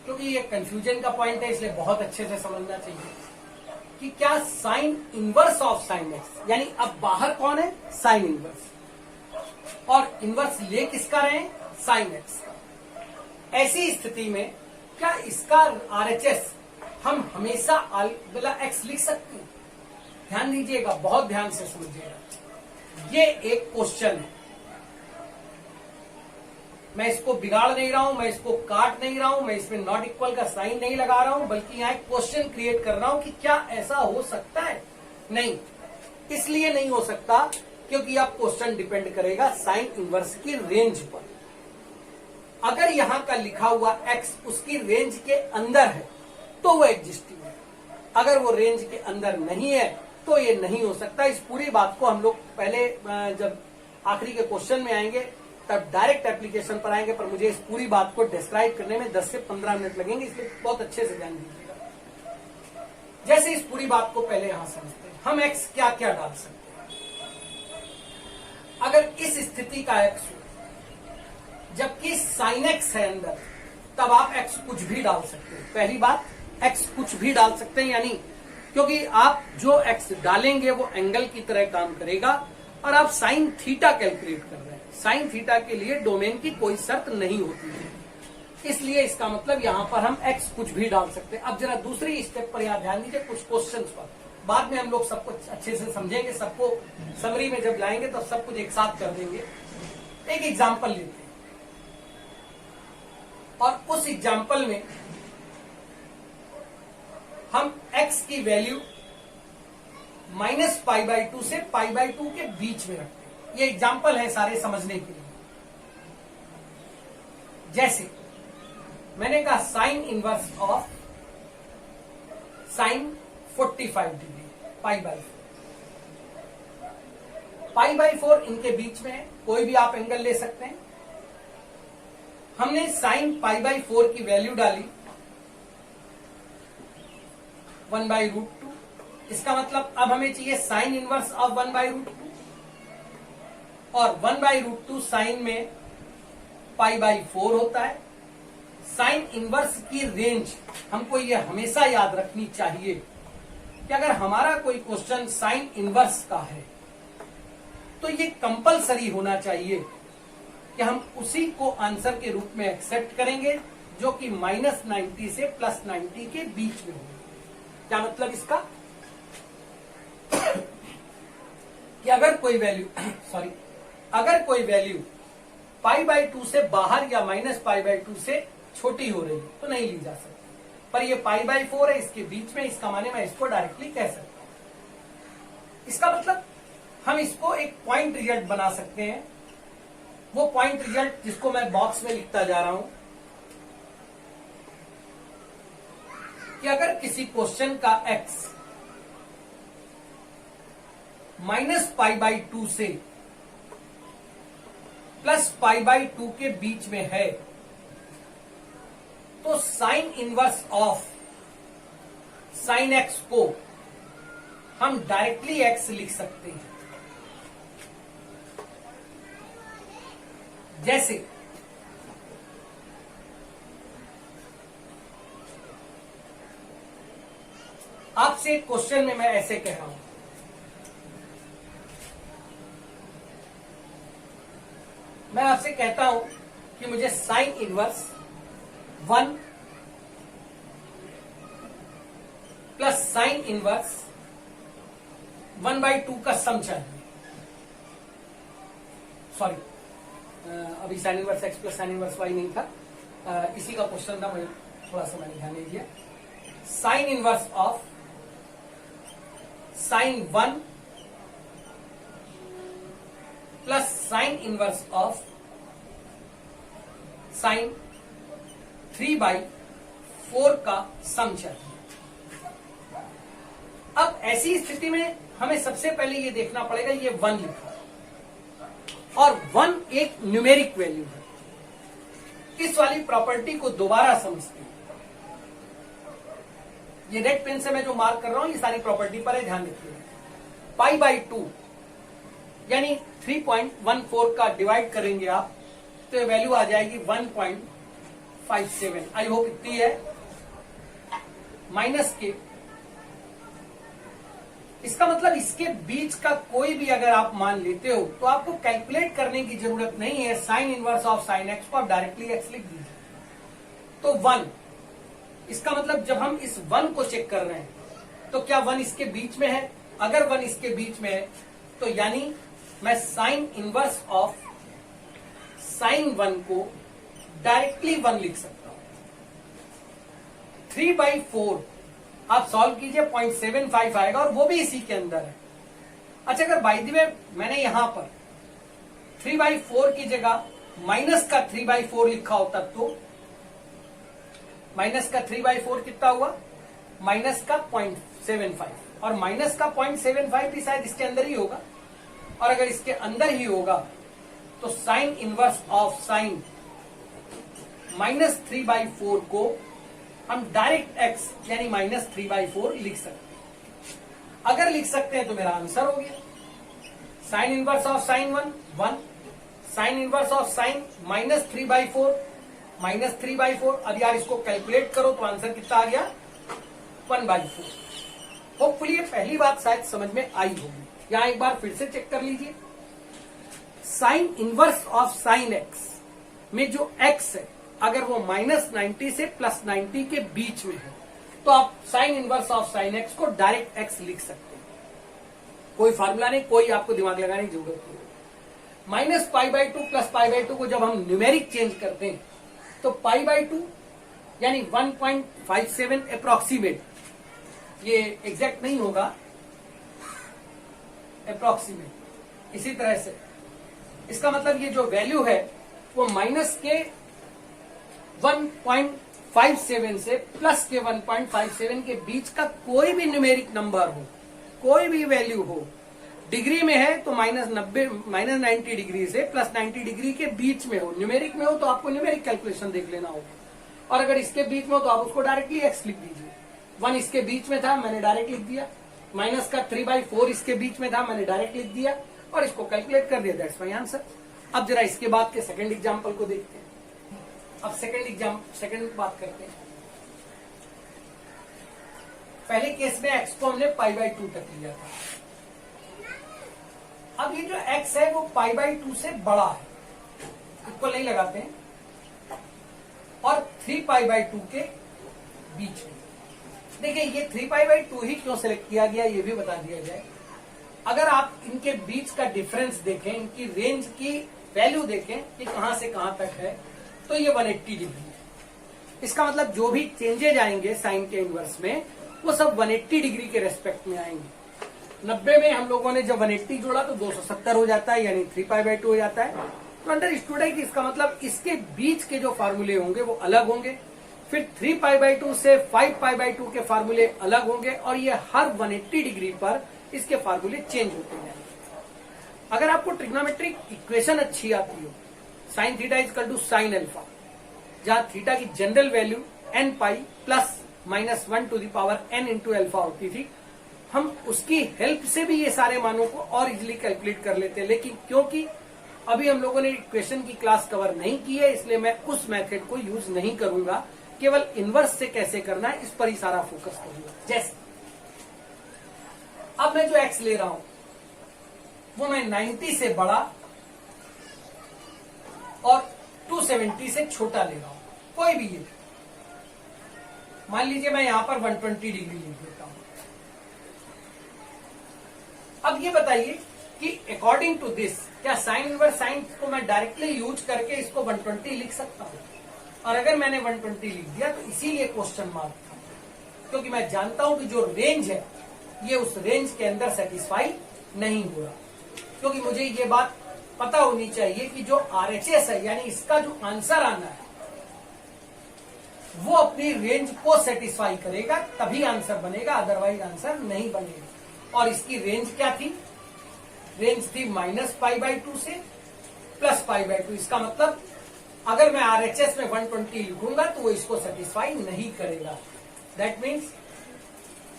क्योंकि ये कंफ्यूजन का पॉइंट है, इसलिए बहुत अच्छे से समझना चाहिए कि क्या sign inverse of sine x, यानी अब बाहर कौन है, साइन इनवर्स, और इनवर्स ले किसका रहे हैं, साइन एक्स का। ऐसी स्थिति में क्या इसका आरएचएस हम हमेशा अल्फा एक्स लिख सकते हैं? ध्यान दीजिएगा, बहुत ध्यान से समझिएगा, ये एक क्वेश्चन है। मैं इसको बिगाड़ नहीं रहा हूं, मैं इसको काट नहीं रहा हूं, मैं इसमें नॉट इक्वल का साइन नहीं लगा रहा हूं, बल्कि यहां एक क्वेश्चन क्रिएट कर रहा हूं कि क्या ऐसा हो सकता है। नहीं, इसलिए नहीं हो सकता क्योंकि अब क्वेश्चन डिपेंड करेगा साइन इनवर्स की रेंज पर। अगर यहां का लिखा हुआ एक्स उसकी रेंज के अंदर है तो वो एग्जिस्टिंग है, अगर वो रेंज के अंदर नहीं है तो ये नहीं हो सकता। इस पूरी बात को हम लोग पहले जब आखिरी के क्वेश्चन में आएंगे तब डायरेक्ट एप्लीकेशन पर आएंगे, पर मुझे इस पूरी बात को डिस्क्राइब करने में 10 से 15 मिनट लगेंगे, इसलिए बहुत अच्छे से ध्यान दीजिएगा। जैसे इस पूरी बात को पहले यहां समझते हैं, हम एक्स क्या क्या डाल सकते हैं। अगर इस स्थिति का एक्स हो जबकि साइन एक्स है अंदर, तब आप एक्स कुछ भी डाल सकते हैं। पहली बात, एक्स कुछ भी डाल सकते हैं, यानी क्योंकि आप जो एक्स डालेंगे वो एंगल की तरह काम करेगा, और आप साइन थीटा कैलकुलेट कर रहे हैं। साइन थीटा के लिए डोमेन की कोई शर्त नहीं होती है, इसलिए इसका मतलब यहां पर हम एक्स कुछ भी डाल सकते हैं। अब जरा दूसरी स्टेप पर यहां ध्यान दीजिए, कुछ क्वेश्चंस पर, बाद में हम लोग सब कुछ अच्छे से समझेंगे, सबको समरी में जब लाएंगे तो सब कुछ एक साथ कर देंगे। एक एग्जाम्पल लेते हैं और उस एग्जाम्पल में हम x की वैल्यू -π/2 से π/2 के बीच में रखते हैं। ये एग्जाम्पल है सारे समझने के लिए। जैसे मैंने कहा sine inverse of sine 45 degree π/4, π/4 इनके बीच में है, कोई भी आप एंगल ले सकते हैं। हमने साइन π/4 की वैल्यू डाली 1/√2, इसका मतलब अब हमें चाहिए साइन इनवर्स ऑफ 1/√2, और 1/√2 साइन में π/4 होता है। साइन इनवर्स की रेंज हमको ये हमेशा याद रखनी चाहिए कि अगर हमारा कोई क्वेश्चन साइन इनवर्स का है तो ये कंपलसरी होना चाहिए कि हम उसी को आंसर के रूप में एक्सेप्ट करेंगे जो कि -90 से +90 के बीच में हो। क्या मतलब इसका कि अगर कोई वैल्यू अगर कोई वैल्यू π/2 से बाहर या -π/2 से छोटी हो रही तो नहीं ली जा सकती, पर ये π/4 है, इसके बीच में, इसका माने मैं इसको डायरेक्टली कह सकता हूं। इसका मतलब हम इसको एक पॉइंट रिजल्ट बना सकते हैं। वो पॉइंट रिजल्ट जिसको मैं बॉक्स में लिखता जा रहा हूं कि अगर किसी क्वेश्चन का x -π/2 से +π/2 के बीच में है तो sign inverse of sign x को हम डायरेक्टली x लिख सकते हैं। जैसे आपसे क्वेश्चन में मैं ऐसे कह रहा हूं, मैं आपसे कहता हूं कि मुझे sine inverse 1 plus sine inverse 1/2 का सम चाहिए। सॉरी, अभी sign inverse x plus sine inverse y नहीं था, इसी का क्वेश्चन था, मुझे थोड़ा सा मैंने ध्यान नहीं दिया। Sign inverse of sign 1 plus sine inverse of sign 3/4 का सम चाहिए। अब ऐसी स्थिति में हमें सबसे पहले ये देखना पड़ेगा, ये 1 लिखा और 1 एक न्यूमेरिक वैल्यू है। इस वाली प्रॉपर्टी को दोबारा समझते हैं। ये रेड पेन से मैं जो मार्क कर रहा हूं ये सारी प्रॉपर्टी पर है, ध्यान रखिए। पाई बाई 2 यानी 3.14 का डिवाइड करेंगे आप तो ये वैल्यू आ जाएगी 1.57। आई होप इतनी है। माइनस के, इसका मतलब इसके बीच का कोई भी अगर आप मान लेते हो तो आपको कैलकुलेट करने की जरूरत नहीं है। Sign inverse of sine x को आप डायरेक्टली एक्स लिख दीजिए। तो 1, इसका मतलब जब हम इस 1 को चेक कर रहे हैं तो क्या 1 इसके बीच में है? अगर 1 इसके बीच में है तो यानी मैं साइन इनवर्स ऑफ साइन 1 को डायरेक्टली 1 लिख सकता हूं। 3/4 आप सॉल्व कीजिए 0.75 आएगा और वो भी इसी के अंदर है। अच्छा, अगर बाय द वे मैंने यहां पर 3/4 की जगह माइनस का 3/4 लिखा होता तो माइनस का 3/4 कितना हुआ? माइनस का 0.75, और माइनस का 0.75 भी शायद इसके अंदर ही होगा। और अगर इसके अंदर ही होगा तो साइन इनवर्स ऑफ साइन -3/4 को हम डायरेक्ट x यानी -3/4 लिख सकते हैं। अगर लिख सकते हैं तो मेरा आंसर हो गया। Sign inverse of sign 1, sign inverse of sign -3/4 अब यार इसको कैलकुलेट करो तो आंसर कितना आ गया? 1/4। होपफुली ये पहली बात शायद समझ में आई होगी। यहां एक बार फिर से चेक कर लीजिए। Sign inverse of sine x में जो x है अगर वो -90 से +90 के बीच में है तो आप sign inverse of sine x को डायरेक्ट x लिख सकते हैं। कोई फार्मूला नहीं, कोई आपको दिमाग लगाने की जरूरत नहीं। -π/2 +π/2 को जब हम न्यूमेरिक चेंज करते हैं तो π/2 यानी 1.57 अप्रोक्सीमेट, ये एग्जैक्ट नहीं होगा, अप्रोक्सीमेट। इसी तरह से इसका मतलब ये जो वैल्यू है वो माइनस के 1.57 से प्लस के 1.57 के बीच का कोई भी न्यूमेरिक नंबर हो, कोई भी वैल्यू हो। डिग्री में है तो -90 डिग्री से +90 डिग्री के बीच में हो। न्यूमेरिक में हो तो आपको न्यूमेरिक कैलकुलेशन देख लेना होगा। और अगर इसके बीच में हो तो आप उसको डायरेक्टली x लिख दीजिए। 1 इसके बीच में था, मैंने डायरेक्ट लिख दिया। माइनस का 3/4 इसके बीच में था, मैंने डायरेक्ट लिख दिया और इसको कैलकुलेट कर दिया। That's my answer. अब जरा इसके बाद के सेकंड एग्जांपल को देखते हैं। अब सेकंड बात करते हैं। पहले केस में x को हमने π/2 तक लिया था। अब ये जो x है वो π/2 से बड़ा है, इक्वल नहीं लगाते हैं, और 3π/2 के बीच में। देखिए ये 3π/2 ही क्यों सिलेक्ट किया गया ये भी बता दिया जाए। अगर आप इनके बीच का डिफरेंस देखें, इनकी रेंज की वैल्यू देखें कि कहां से कहां तक है, तो ये 180 डिग्री है। इसका मतलब जो भी चेंजेज आएंगे साइन के इनवर्स में वो सब 180 डिग्री के रेस्पेक्ट में आएंगे। 90 में हम लोगों ने जब 180 जोड़ा तो 270 हो जाता है, यानी 3π/2 हो जाता है। तो अंडरस्टूड है कि इसका मतलब इसके बीच के जो फार्मूले होंगे वो अलग होंगे, फिर 3π/2 से 5π/2 के फार्मूले अलग होंगे, और ये हर 180 डिग्री पर इसके फार्मूले चेंज होते हैं। अगर आपको ट्रिग्नोमेट्रिक इक्वेशन अच्छी आती हो, sine theta equal to sine alpha, जहां थीटा की general value n π plus -1 to the power n into alpha होती थी, हम उसकी हेल्प से भी ये सारे मानों को और इजिली कैलकुलेट कर लेते हैं। लेकिन क्योंकि अभी हम लोगों ने इक्वेशन की क्लास कवर नहीं की है, इसलिए मैं उस मेथड को यूज नहीं करूंगा। केवल इनवर्स से कैसे करना है इस पर ही सारा फोकस करूंगा। जैसे अब मैं जो x ले रहा हूं वो मैं 90 से बड़ा और 270 से छोटा ले रहा हूं, कोई भी ये। मान लीजिए मैं यहां पर 120 डिग्री लिख देता हूं। अब ये बताइए कि अकॉर्डिंग टू दिस क्या साइन इनवर्स साइन को मैं डायरेक्टली यूज करके इसको 120 लिख सकता हूं? और अगर मैंने 120 लिख दिया तो इसीलिए क्वेश्चन मार्क था, क्योंकि मैं जानता हूं कि जो रेंज है ये उस रेंज के अंदर सेटिस्फाई नहीं हो रहा। क्योंकि मुझे ये बात पता होनी चाहिए कि जो RHS है यानी इसका जो आंसर आना है वो अपनी रेंज को सेटिस्फाई करेगा, तभी आंसर बनेगा, अदरवाइज आंसर नहीं बनेगा। और इसकी रेंज क्या थी? रेंज थी -π/2 से +π/2। इसका मतलब अगर मैं RHS में 120 लिखूंगा तो वो इसको सेटिस्फाई नहीं करेगा। दैट मीन्स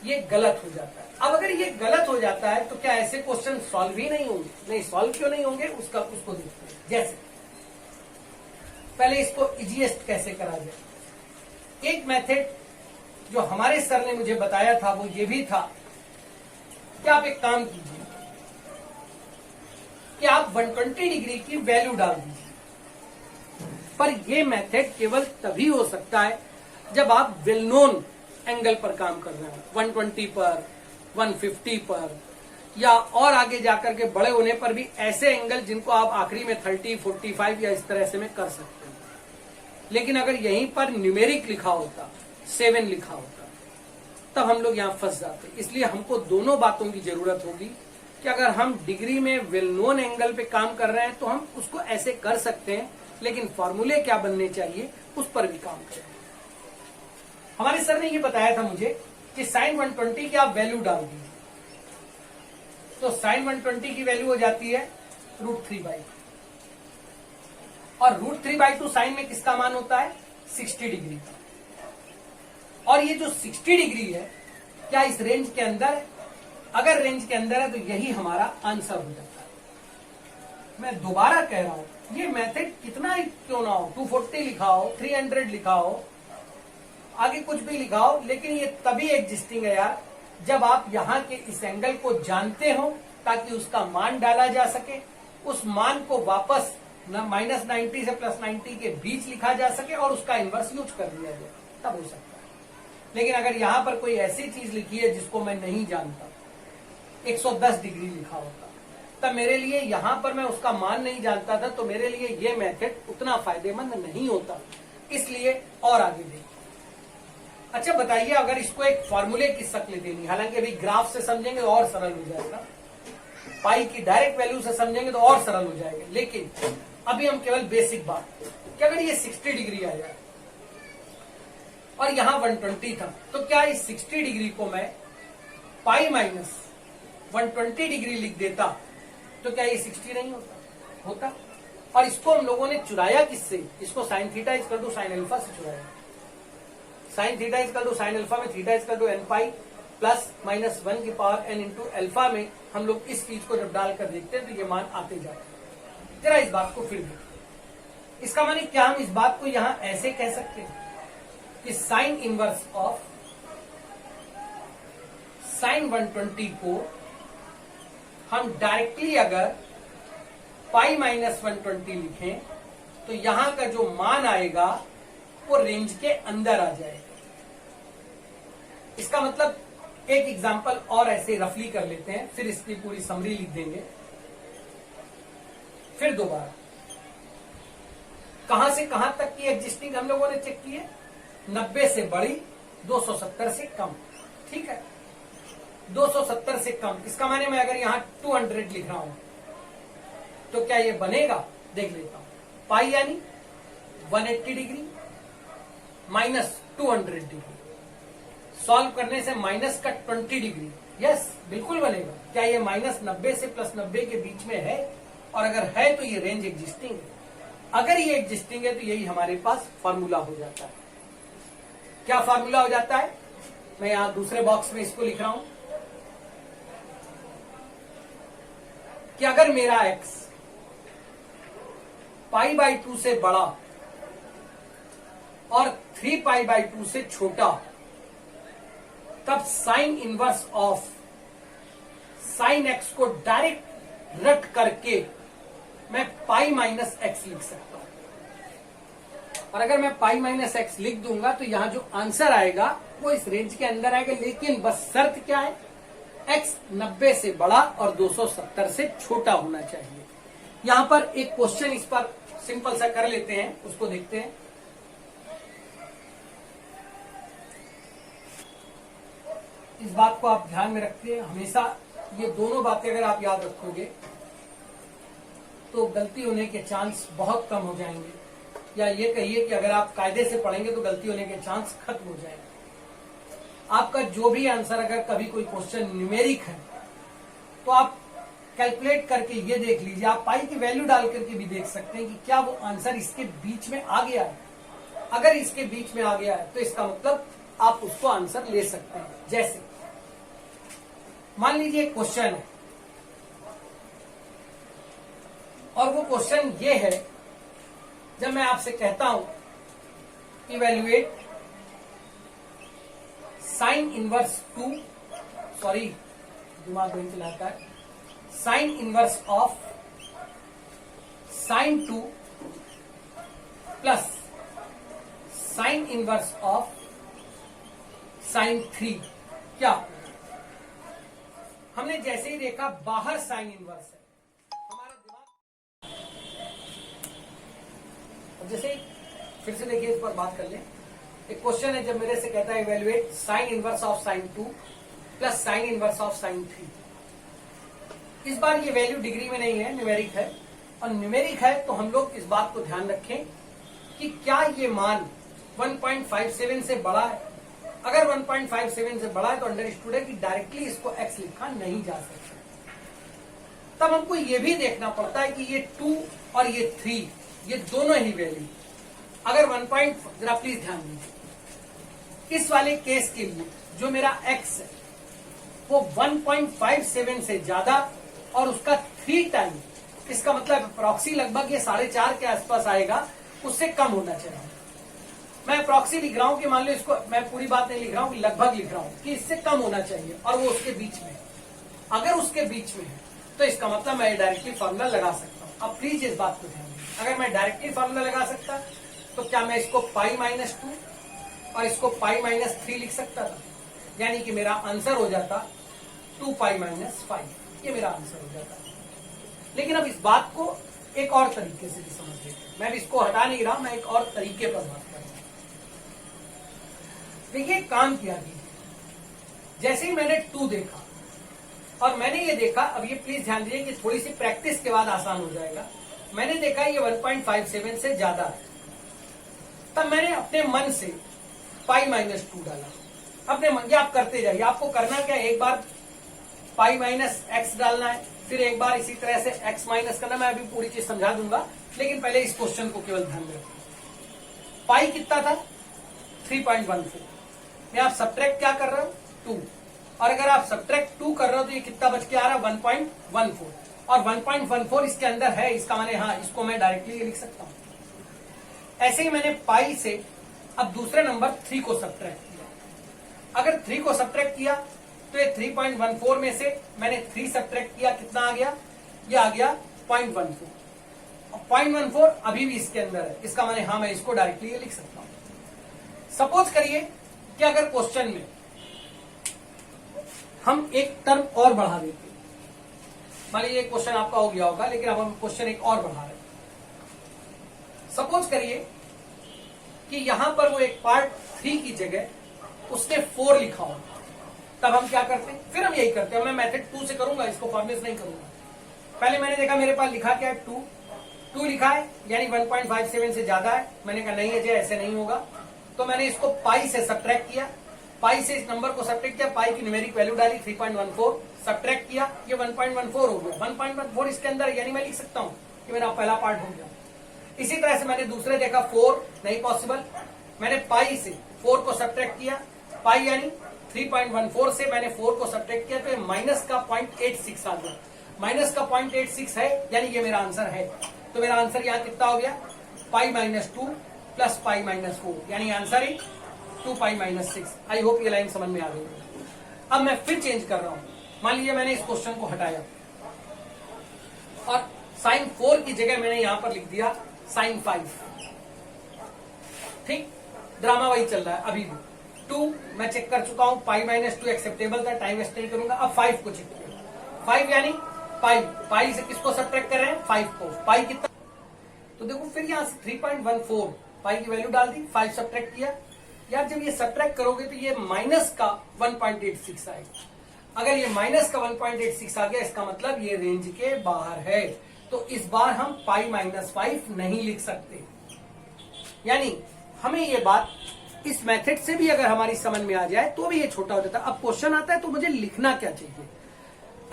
ये गलत हो जाता है। अब अगर ये गलत हो जाता है तो क्या ऐसे क्वेश्चन सॉल्व ही नहीं होंगे? नहीं, सॉल्व क्यों नहीं होंगे उसको देखते हैं। जैसे पहले इसको इजीएस्ट कैसे करा जाए। एक मेथड जो हमारे सर ने मुझे बताया था वो ये भी था कि आप एक काम कीजिए कि आप 120 डिग्री की वैल्यू डाल दीजिए, पर ये मेथड केवल तभी हो सकता है जब आप वेल नोन एंगल पर काम कर रहे हैं, 120 पर, 150 पर, या और आगे जाकर के बड़े होने पर भी ऐसे एंगल जिनको आप आखिरी में 30, 45 या इस तरह से में कर सकते हैं। लेकिन अगर यहीं पर न्यूमेरिक लिखा होता, 7 लिखा होता, तब हम लोग यहां फंस जाते। इसलिए हमको दोनों बातों की जरूरत होगी कि अगर हम डिग्री में वेल नोन एंगल पे काम कर रहे हैं तो हम उसको ऐसे कर सकते हैं, लेकिन फॉर्मूले क्या बनने चाहिए उस पर भी काम करें। हमारे सर ने ये बताया था मुझे कि साइन 120 की आप वैल्यू डाल दीजिए, तो साइन 120 की वैल्यू हो जाती है √3/2, और √3/2 साइन में किसका मान होता है? 60 डिग्री का। और ये जो 60 डिग्री है क्या इस रेंज के अंदर है? अगर रेंज के अंदर है तो यही हमारा आंसर हो जाता है। मैं दोबारा कह रहा हूं, ये मेथड कितना ही क्यों ना हो, 240 लिखा हो, 300 लिखा हो, आगे कुछ भी लिखा हो, लेकिन ये तभी एग्जिस्टिंग है यार जब आप यहाँ के इस एंगल को जानते हो, ताकि उसका मान डाला जा सके, उस मान को वापस -90 से +90 के बीच लिखा जा सके और उसका इन्वर्स यूज कर लिया जाए, तब हो सकता है। लेकिन अगर यहाँ पर कोई ऐसी चीज लिखी है जिसको मैं नहीं जानता, 110 डिग्री लिखा होता, तब मेरे लिए यहाँ पर मैं उसका मान नहीं जानता था, तो मेरे लिए ये मेथड उतना फायदेमंद नहीं होता। इसलिए और आगे देखिए। अच्छा बताइए, अगर इसको एक फॉर्मूले की शक्ल देनी, हालांकि अभी ग्राफ से समझेंगे तो और सरल हो जाएगा, पाई की डायरेक्ट वैल्यू से समझेंगे तो और सरल हो जाएगा, लेकिन अभी हम केवल बेसिक बात कि अगर ये 60 डिग्री आ जाए और यहां 120 था, तो क्या इस 60 डिग्री को मैं पाई माइनस 120 डिग्री लिख देता तो क्या ये 60 नहीं होता? और इसको हम लोगों ने चुराया किससे? इसको sine theta equal to sine alpha से चुराया। Sine theta equal to sine alpha में theta equal to n pi plus -1 की पावर n इंटू अल्फा में हम लोग इस चीज को जब डालकर देखते हैं तो ये मान आते जाते हैं। जरा इस बात को फिर देखिए। इसका माने क्या हम इस बात को यहां ऐसे कह सकते हैं कि साइन इनवर्स ऑफ साइन 120 को हम डायरेक्टली अगर पाई -120 लिखें तो यहां का जो मान आएगा वो रेंज के अंदर आ जाएगा। इसका मतलब एक एग्जांपल और ऐसे रफली कर लेते हैं, फिर इसकी पूरी समरी लिख देंगे। फिर दोबारा कहां से कहां तक की एग्जिस्टिंग हम लोगों ने चेक की है? 90 से बड़ी, 270 से कम। ठीक है, 270 से कम, इसका माने मैं अगर यहां 200 लिख रहा हूं तो क्या ये बनेगा? देख लेता हूं। पाई यानी 180 डिग्री माइनस 200 डिग्री, सॉल्व करने से माइनस का 20 डिग्री, यस बिल्कुल बनेगा। क्या ये -90 से +90 के बीच में है? और अगर है तो ये रेंज एग्जिस्टिंग है। अगर ये एग्जिस्टिंग है तो यही हमारे पास फॉर्मूला हो जाता है। क्या फॉर्मूला हो जाता है? मैं यहां दूसरे बॉक्स में इसको लिख रहा हूं कि अगर मेरा x π/2 से बड़ा और 3π/2 से छोटा, तब sign inverse of sign x को डायरेक्ट रट करके मैं पाई माइनस x लिख सकता हूं। और अगर मैं पाई माइनस x लिख दूंगा तो यहां जो आंसर आएगा वो इस रेंज के अंदर आएगा, लेकिन बस शर्त क्या है? x 90 से बड़ा और 270 से छोटा होना चाहिए। यहां पर एक क्वेश्चन इस पर सिंपल सा कर लेते हैं, उसको देखते हैं। इस बात को आप ध्यान में रखिए हमेशा, ये दोनों बातें अगर आप याद रखोगे तो गलती होने के चांस बहुत कम हो जाएंगे, या ये कहिए कि अगर आप कायदे से पढ़ेंगे तो गलती होने के चांस खत्म हो जाएंगे। आपका जो भी आंसर, अगर कभी कोई क्वेश्चन न्यूमेरिक है तो आप कैलकुलेट करके ये देख लीजिए, आप पाई की वैल्यू डाल करके भी देख सकते हैं कि क्या वो आंसर इसके बीच में आ गया है। अगर इसके बीच में आ गया है तो इसका मतलब आप उसको आंसर ले सकते हैं। जैसे मान लीजिए एक क्वेश्चन है और वो क्वेश्चन ये है, जब मैं आपसे कहता हूं इवेल्युएट साइन इनवर्स 2, सॉरी दिमाग नहीं चलाता है, sign inverse of sign 2 plus sine inverse of sign 3, क्या? हमने जैसे ही देखा बाहर साइन इनवर्स है, हमारा दिमाग, अब जैसे फिर से देखिए, इस पर बात कर लें। एक क्वेश्चन है, जब मेरे से कहता है evaluate sign inverse of sign 2 plus sine inverse of sign 3। इस बार ये वैल्यू डिग्री में नहीं है, न्यूमेरिक है, और न्यूमेरिक है तो हम लोग इस बात को ध्यान रखें कि क्या ये मान 1.57 से बड़ा है। अगर 1.57 से बड़ा है तो अंडरस्टूड है कि डायरेक्टली इसको x लिखा नहीं जा सकता। तब हमको ये भी देखना पड़ता है कि ये 2 और ये 3, ये दोनों ही वैल्यू अगर 1. जरा प्लीज ध्यान दीजिए, इस वाले केस के लिए जो मेरा x है वो 1.57 से ज्यादा और उसका 3 टाइम, इसका मतलब प्रॉक्सी लगभग ये 4.5 के आसपास आएगा, उससे कम होना चाहिए। मैं प्रॉक्सी लिख रहा हूं कि मान लो इसको, मैं पूरी बात नहीं लिख रहा हूं, लगभग लिख रहा हूं कि इससे कम होना चाहिए और वो उसके बीच में। अगर उसके बीच में है तो इसका मतलब मैं डायरेक्टली फॉर्मूला लगा सकता हूं। अब प्लीज इस बात को ध्यान दीजिए, अगर मैं डायरेक्टली फॉर्मूला लगा सकता तो क्या मैं इसको π-2 और इसको π-3 लिख सकता था, यानी कि मेरा आंसर हो जाता 2π-5, ये मेरा आंसर हो जाता। लेकिन अब इस बात को एक और तरीके से भी समझ लेते हैं, मैं भी इसको हटा नहीं रहा, मैं एक और तरीके पर बात कर रहा हूं। देखिए काम किया कीजिए, जैसे ही मैंने 2 देखा और मैंने ये देखा, अब ये प्लीज ध्यान दीजिए कि थोड़ी सी प्रैक्टिस के बाद आसान हो जाएगा। मैंने देखा ये 1.57 से ज्यादा है, तब मैंने अपने मन से π-2 डाला। अपने मन, ये आप करते जाइए, आपको करना क्या, एक बार π-x डालना है, फिर एक बार इसी तरह से x माइनस करना। मैं अभी पूरी चीज समझा दूंगा, लेकिन पहले इस क्वेश्चन को केवल ध्यान में रखिए। पाई कितना था 3.14, में आप सब्ट्रैक्ट क्या कर रहे हो 2, और अगर आप सब्ट्रैक्ट 2 कर रहे हो तो ये कितना बच के आ रहा है 1.14, और 1.14 इसके अंदर है, इसका माने हाँ, इसको मैं डायरेक्टली लिख सकता हूं। ऐसे ही मैंने पाई से अब दूसरे नंबर 3 को सब्ट्रैक्ट किया। अगर 3 को सब्ट्रैक्ट किया तो ये 3.14 में से मैंने 3 सब्ट्रैक्ट किया, कितना आ गया, ये आ गया 0.14। 0.14 अभी भी इसके अंदर है, इसका माने हाँ, मैं इसको डायरेक्टली ये लिख सकता हूं। सपोज करिए कि अगर क्वेश्चन में हम एक टर्म और बढ़ा देते, मान लीजिए क्वेश्चन आपका हो गया होगा, लेकिन अब हम क्वेश्चन एक और बढ़ा रहे हैं। सपोज करिए कि यहां पर वो एक पार्ट 3 की जगह उसने 4 लिखा हो, तब हम क्या करते हैं, फिर हम यही करते हैं। मैं मेथड 2 से करूंगा, इसको फॉर्मुले से नहीं करूंगा। पहले मैंने देखा मेरे पास लिखा क्या है 2 लिखा है, यानी 1.57 से ज्यादा है। मैंने कहा नहीं अजय, ऐसे नहीं होगा, तो मैंने इसको पाई से सब्ट्रैक्ट किया, पाई से इस नंबर को सब्ट्रैक्ट किया, पाई की न्यूमेरिक वैल्यू डाली 3.14, सब्ट्रैक्ट किया, ये 1.14 हो गया। 1.14 इसके अंदर, यानी मैं लिख सकता हूं कि मेरा पहला पार्ट हो गया। इसी तरह से मैंने दूसरे देखा 4 नहीं पॉसिबल, मैंने पाई से 4 को सब्ट्रैक्ट किया, पाई यानी 3.14 से मैंने 4 को सब्ट्रैक्ट किया, तो ये माइनस का 0.86 आ गया। माइनस का 0.86 है, यानी ये मेरा आंसर है। तो मेरा आंसर यहाँ कितना हो गया, π-2 प्लस π-4, यानी आंसर है 2π-6। आई होप ये लाइन समझ में आ गई। अब मैं फिर चेंज कर रहा हूं, मान लीजिए मैंने इस क्वेश्चन को हटाया और sin 4 की जगह मैंने यहां पर लिख दिया sin 5। ठीक, ड्रामा वही चल रहा है अभी भी। 2 मैं चेक कर चुका हूं, π-2 एक्सेप्टेबल था, टाइम वेस्ट नहीं करूंगा। अब 5 को चेक किया, 5 यानी पाई से किसको सब्ट्रैक्ट कर रहे हैं 5 को, पाई कितना, तो देखो फिर यहां से 3.14 पाई की वैल्यू डाल दी, 5 सब्ट्रैक्ट किया। यार जब ये सब्ट्रैक्ट करोगे तो ये माइनस का 1.86 आएगा। अगर ये माइनस का 1.86 आ गया, इसका मतलब ये रेंज के बाहर है, तो इस बार हम π-5 नहीं लिख सकते। यानी हमें ये बात इस मेथड से भी अगर हमारी समझ में आ जाए तो भी ये छोटा हो जाता है। अब क्वेश्चन आता है तो मुझे लिखना क्या चाहिए,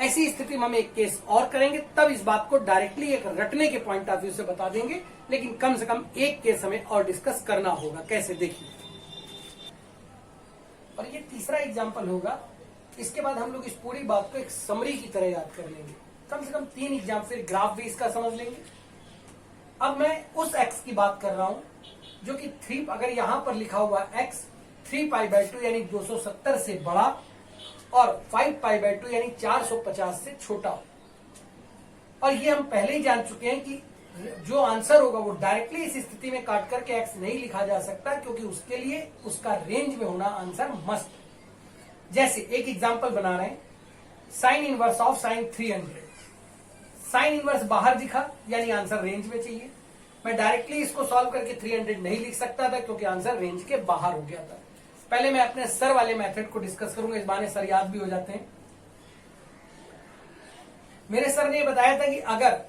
ऐसी स्थिति में हम एक केस और करेंगे, तब इस बात को डायरेक्टली एक रटने के पॉइंट ऑफ व्यू से बता देंगे, लेकिन कम से कम एक केस हमें और डिस्कस करना होगा। कैसे, देखिए। और ये तीसरा एग्जांपल होगा, इसके बाद हम लोग इस पूरी बात को एक समरी की तरह याद कर लेंगे। कम से कम 3 एग्जाम, फिर ग्राफ भी इसका समझ लेंगे। अब मैं उस x की बात कर रहा हूं जो कि 3, अगर यहां पर लिखा हुआ x 3π/2 यानी 270 से बड़ा और 5π/2 यानी 450 से छोटा। और ये हम पहले ही जान चुके हैं कि जो आंसर होगा वो डायरेक्टली इस स्थिति में काट करके x नहीं लिखा जा सकता, क्योंकि उसके लिए उसका रेंज में होना आंसर मस्ट। जैसे एक एग्जांपल बना रहे हैं, sign inverse of sign 300। Sine inverse बाहर दिखा यानी आंसर रेंज में चाहिए। मैं डायरेक्टली इसको सॉल्व करके 300 नहीं लिख सकता था क्योंकि आंसर रेंज के बाहर हो गया था। पहले मैं अपने सर वाले मेथड को डिस्कस करूंगा, इस बहाने सर याद भी हो जाते हैं। मेरे सर ने बताया था कि अगर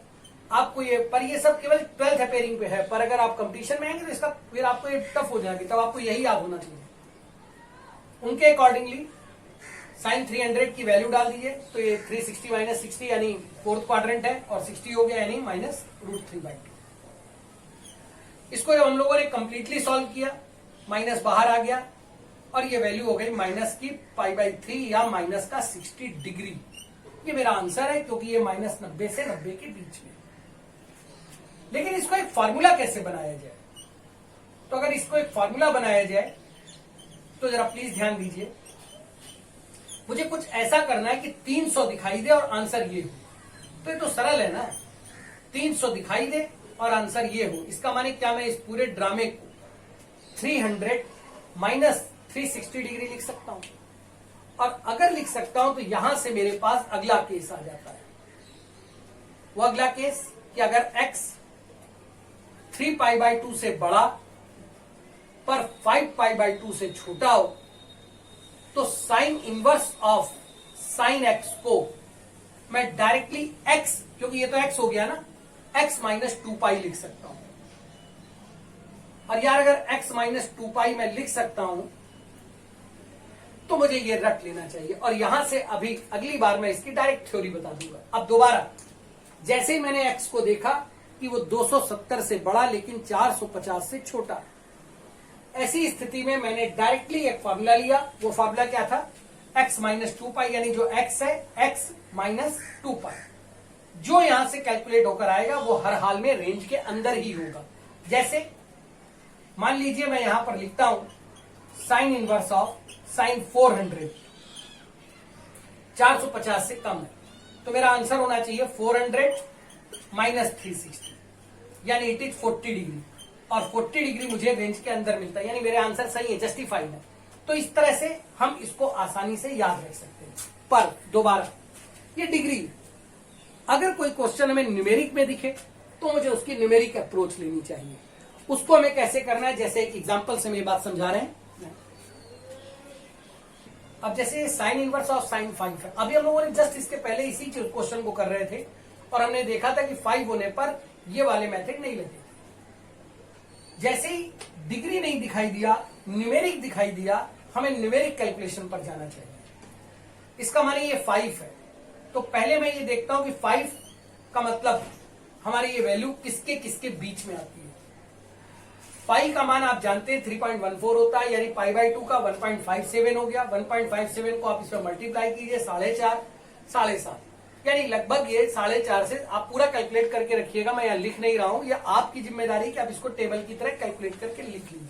आपको ये सब केवल 12th अपेयरिंग पे है, पर अगर आप कंपटीशन में आएंगे तो इसका फिर आपको ये टफ हो जाएगी, तब आपको यही याद होना चाहिए। उनके अकॉर्डिंगली साइन 300 की वैल्यू डाल दीजिए, तो ये 360 माइनस 60 यानी 4th क्वाड्रेंट है, और 60 हो गया यानी -√3/2। इसको जब हम लोगों ने कंप्लीटली सॉल्व किया, माइनस बाहर आ गया और ये वैल्यू हो गई माइनस की π/3 या माइनस का 60 डिग्री। ये मेरा आंसर है क्योंकि ये -90 से 90 के बीच में। लेकिन इसको एक फॉर्मूला कैसे बनाया जाए? तो अगर इसको एक फॉर्मूला बनाया जाए तो जरा प्लीज ध्यान दीजिए, मुझे कुछ ऐसा करना है कि 300 दिखाई दे और आंसर ये हो। तो ये तो सरल है ना, 300 दिखाई दे और आंसर ये हो। इसका माने क्या, मैं इस पूरे ड्रामे को 300 माइनस 360 डिग्री लिख सकता हूं। और अगर लिख सकता हूं तो यहां से मेरे पास अगला केस आ जाता है। वो अगला केस कि अगर x 3π/2 से बड़ा पर 5π/2 से छोटा हो तो sign inverse of sign x को मैं डायरेक्टली x, क्योंकि ये तो x हो गया ना, x -2π लिख सकता हूं। और यार अगर x -2π मैं लिख सकता हूं तो मुझे ये रट लेना चाहिए। और यहां से अभी अगली बार मैं इसकी डायरेक्ट थ्योरी बता दूंगा। अब दोबारा जैसे ही मैंने x को देखा कि वो 270 से बड़ा लेकिन 450 से छोटा, ऐसी स्थिति में मैंने डायरेक्टली एक फॉर्मूला लिया। वो फॉर्मूला क्या था, x -2π यानी जो x है x -2π, जो यहां से कैलकुलेट होकर आएगा वो हर हाल में रेंज के अंदर ही होगा। जैसे मान लीजिए मैं यहां पर लिखता हूं साइन इनवर्स ऑफ साइन 400, 450 से कम है, तो मेरा आंसर होना चाहिए 400 माइनस 360 यानी इट इज 40 डिग्री। और 40 डिग्री मुझे रेंज के अंदर मिलता है, यानी मेरे आंसर सही है, जस्टिफाइड है। तो इस तरह से हम इसको आसानी से याद रख सकते हैं। पर दोबारा ये डिग्री, अगर कोई क्वेश्चन हमें न्यूमेरिक में दिखे तो मुझे उसकी न्यूमेरिक अप्रोच लेनी चाहिए। उसको हमें कैसे करना है, जैसे एक एग्जांपल से मैं बात समझा रहे हैं। अब जैसे साइन इनवर्स ऑफ साइन 5 है, अभी हम लोगों ने जस्ट इसके पहले इसी क्वेश्चन को कर रहे थे और हमने देखा था कि 5 होने पर ये वाले मेथड नहीं लगे। जैसे ही डिग्री नहीं दिखाई दिया, न्यूमेरिक दिखाई दिया, हमें न्यूमेरिक कैलकुलेशन पर जाना चाहिए। इसका माने ये 5 है, तो पहले मैं ये देखता हूं कि 5 का मतलब हमारी ये वैल्यू किसके किसके बीच में आती है। पाई का मान आप जानते हैं 3.14 होता है, यानी π/2 का 1.57 हो गया। 1.57 को आप इसमें मल्टीप्लाई कीजिए 4.5, 7.5, यानी लगभग ये 4.5 से आप पूरा कैलकुलेट करके रखिएगा। मैं यहाँ लिख नहीं रहा हूं, यह आपकी जिम्मेदारी कि आप इसको टेबल की तरह कैलकुलेट करके लिख लीजिए।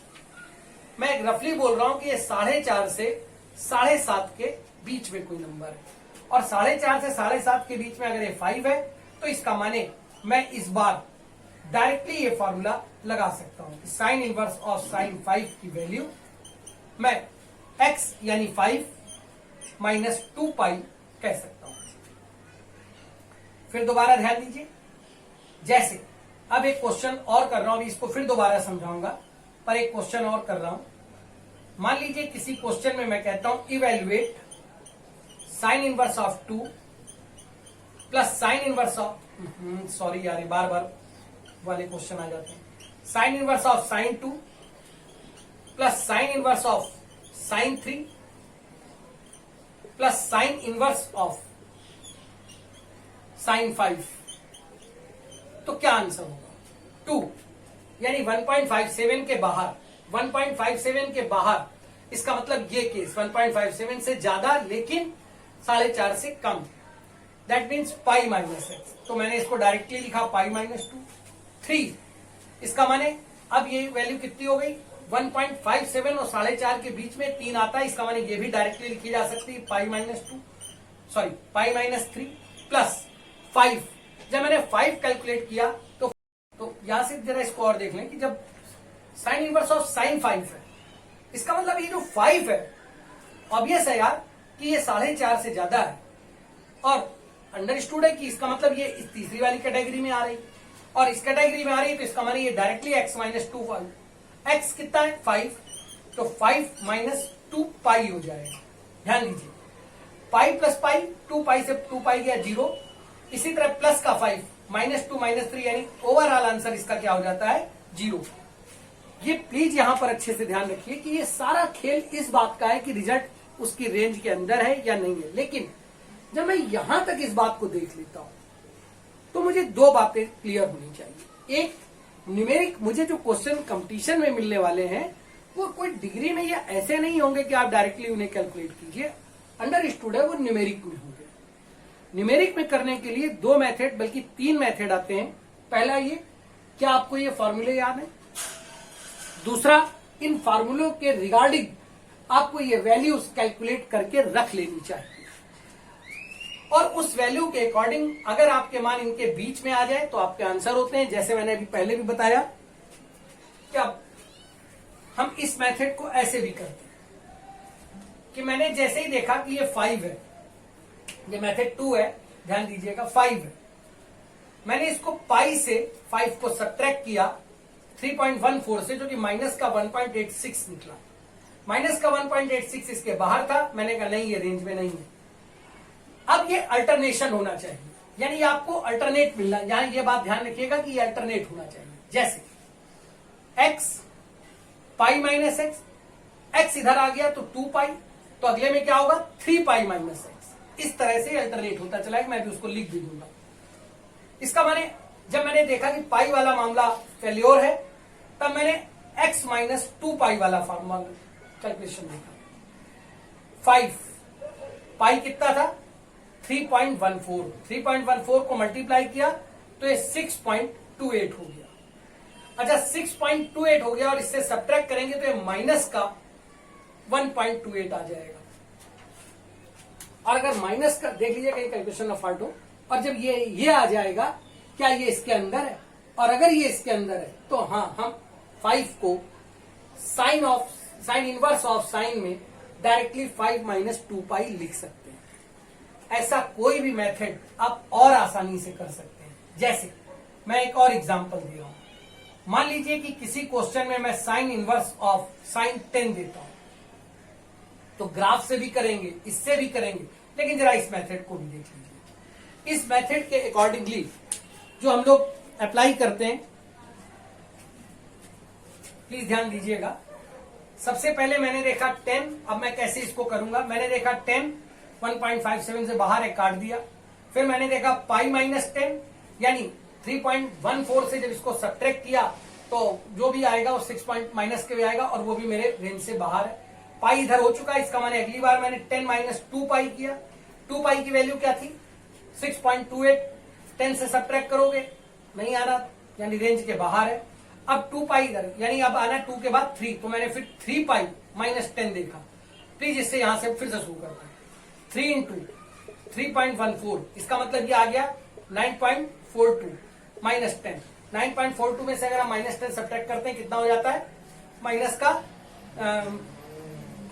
मैं रफली बोल रहा हूं कि ये 4.5 से 7.5 के बीच में कोई नंबर है, और 4.5 से 7.5 के बीच में अगर ये 5 है तो इसका माने मैं इस बार डायरेक्टली ये फॉर्मूला लगा सकता हूं। साइन इनवर्स ऑफ साइन 5 की वैल्यू मैं x यानी 5 माइनस 2π कह सकता हूं। फिर दोबारा ध्यान दीजिए, जैसे अब एक क्वेश्चन और कर रहा हूं, इसको फिर दोबारा समझाऊंगा, पर एक क्वेश्चन और कर रहा हूं। मान लीजिए किसी क्वेश्चन में मैं कहता हूं evaluate sign inverse of 2 plus sine inverse of, sorry यार बार बार वाले क्वेश्चन आ जाते हैं। Sign inverse of sign 2 plus sine inverse of sign 3 plus sine inverse of sign 5, तो क्या आंसर होगा 2, यानी 1.57 के बाहर, 1.57 के बाहर, इसका मतलब ये केस 1.57 से ज्यादा लेकिन 4.5 से कम, that means pi minus x. तो मैंने इसको डायरेक्टली लिखा पाई माइनस 2। 3 इसका माने अब ये वैल्यू कितनी हो गई 1.57 और 4.5 के बीच में 3 आता है, इसका माने ये भी डायरेक्टली लिखी जा सकती है पाई माइनस 3 प्लस 5। जब मैंने 5 कैलकुलेट किया तो यहां से जरा इसको और देख लें कि जब साइन इनवर्स ऑफ साइन 5 है, इसका मतलब ये जो 5 है ऑब्वियस है यार कि ये 4.5 से ज्यादा है, और अंडरस्टूड है कि इसका मतलब ये इस तीसरी वाली कैटेगरी में आ रही और इस कैटेगरी में आ रही है, तो इसका मतलब ये डायरेक्टली x माइनस 2 एक्स कितना है 5, तो 5 माइनस 2 पाई हो जाएगा। ध्यान दीजिए पाई प्लस पाई, 2 पाई से 2 पाई गया 0, इसी तरह प्लस का 5 माइनस 2 माइनस 3, यानी ओवरऑल आंसर इसका क्या हो जाता है 0। ये प्लीज यहां पर अच्छे से ध्यान रखिए कि ये सारा खेल इस बात का है कि रिजल्ट उसकी रेंज के अंदर है या नहीं है, लेकिन जब मैं यहां तक इस बात को देख लेता हूं तो मुझे 2 बातें क्लियर होनी चाहिए। एक, न्यूमेरिक मुझे जो क्वेश्चन कंपटीशन में मिलने वाले हैं वो कोई डिग्री में या ऐसे नहीं होंगे कि आप डायरेक्टली उन्हें कैलकुलेट कीजिए, अंडरस्टूड है वो न्यूमेरिक में होंगे। न्यूमेरिक में करने के लिए 2 मेथड बल्कि 3 मेथड आते हैं। पहला ये, क्या आपको ये फॉर्मूले याद है? दूसरा, इन फॉर्मूलों के रिगार्डिंग आपको ये वैल्यूज कैलकुलेट करके रख लेनी चाहिए, और उस वैल्यू के अकॉर्डिंग अगर आपके मान इनके बीच में आ जाए तो आपके आंसर होते हैं। जैसे मैंने अभी पहले भी बताया कि अब हम इस मेथड को ऐसे भी करते हैं कि मैंने जैसे ही देखा कि ये 5 है, ये मेथड 2 है, ध्यान दीजिएगा 5 है, मैंने इसको पाई से 5 को सब्ट्रैक्ट किया 3.14 से, जो कि माइनस का 1.86 निकला। माइनस का 1.86 इसके बाहर था, मैंने कहा नहीं ये रेंज में नहीं है। अब ये अल्टरनेशन होना चाहिए, यानी आपको अल्टरनेट मिलना, यहां ये बात ध्यान रखिएगा कि ये अल्टरनेट होना चाहिए। जैसे x पाई माइनस एक्स इधर आ गया तो 2 पाई, तो अगले में क्या होगा 3 पाई माइनस एक्स। इस तरह से अल्टरनेट होता चला है, मैं भी उसको लिख भी दूंगा। इसका माने जब मैंने देखा कि पाई वाला मामला फेल्योर है, तब मैंने x माइनस 2 पाई वाला फॉर्मूला कैलकुलेशन देखा। 5 पाई कितना था 3.14, 3.14 को मल्टीप्लाई किया तो ये 6.28 हो गया। अच्छा 6.28 हो गया और इससे सब्ट्रैक्ट करेंगे तो ये माइनस का 1.28 आ जाएगा। और अगर माइनस का देख लीजिए कहीं कैलकुलेशन ऑफ फाल्ट हो, और जब ये आ जाएगा, क्या ये इसके अंदर है? और अगर ये इसके अंदर है तो हाँ, हम 5 को साइन इनवर्स ऑफ साइन में डायरेक्टली 5 माइनस 2 पाई लिख सकते हैं। ऐसा कोई भी मेथड आप और आसानी से कर सकते हैं। जैसे मैं एक और एग्जांपल दे रहा हूं, मान लीजिए कि किसी क्वेश्चन में मैं साइन इनवर्स ऑफ साइन 10 देता हूं, तो ग्राफ से भी करेंगे, इससे भी करेंगे, लेकिन जरा इस मेथड को भी देख लीजिए। इस मेथड के अकॉर्डिंगली जो हम लोग अप्लाई करते हैं, प्लीज ध्यान दीजिएगा। सबसे पहले मैंने देखा 10, अब मैं कैसे इसको करूंगा, मैंने देखा 10 1.57 से बाहर है, काट दिया। फिर मैंने देखा पाई माइनस 10, यानी 3.14 से जब इसको सब्ट्रैक्ट किया तो जो भी आएगा वो 6 पॉइंट माइनस के भी आएगा, और वो भी मेरे रेंज से बाहर है। पाई इधर हो चुका है, इसका माने अगली बार मैंने 10 माइनस 2 पाई किया। 2 पाई की वैल्यू क्या थी 6.28, 10 से सब्ट्रैक्ट करोगे नहीं आ रहा, यानी रेंज के बाहर है। अब 2 पाई इधर, यानी अब आना 2 के बाद 3, तो मैंने फिर 3 पाई माइनस 10 देखा। प्लीज इससे यहां से फिर से शुरू करता है। 3 इंटू 3.14, इसका मतलब ये आ गया 9.42 माइनस 10। 9.42 में से अगर हम माइनस 10 सब्ट्रैक्ट करते हैं कितना हो जाता है, माइनस का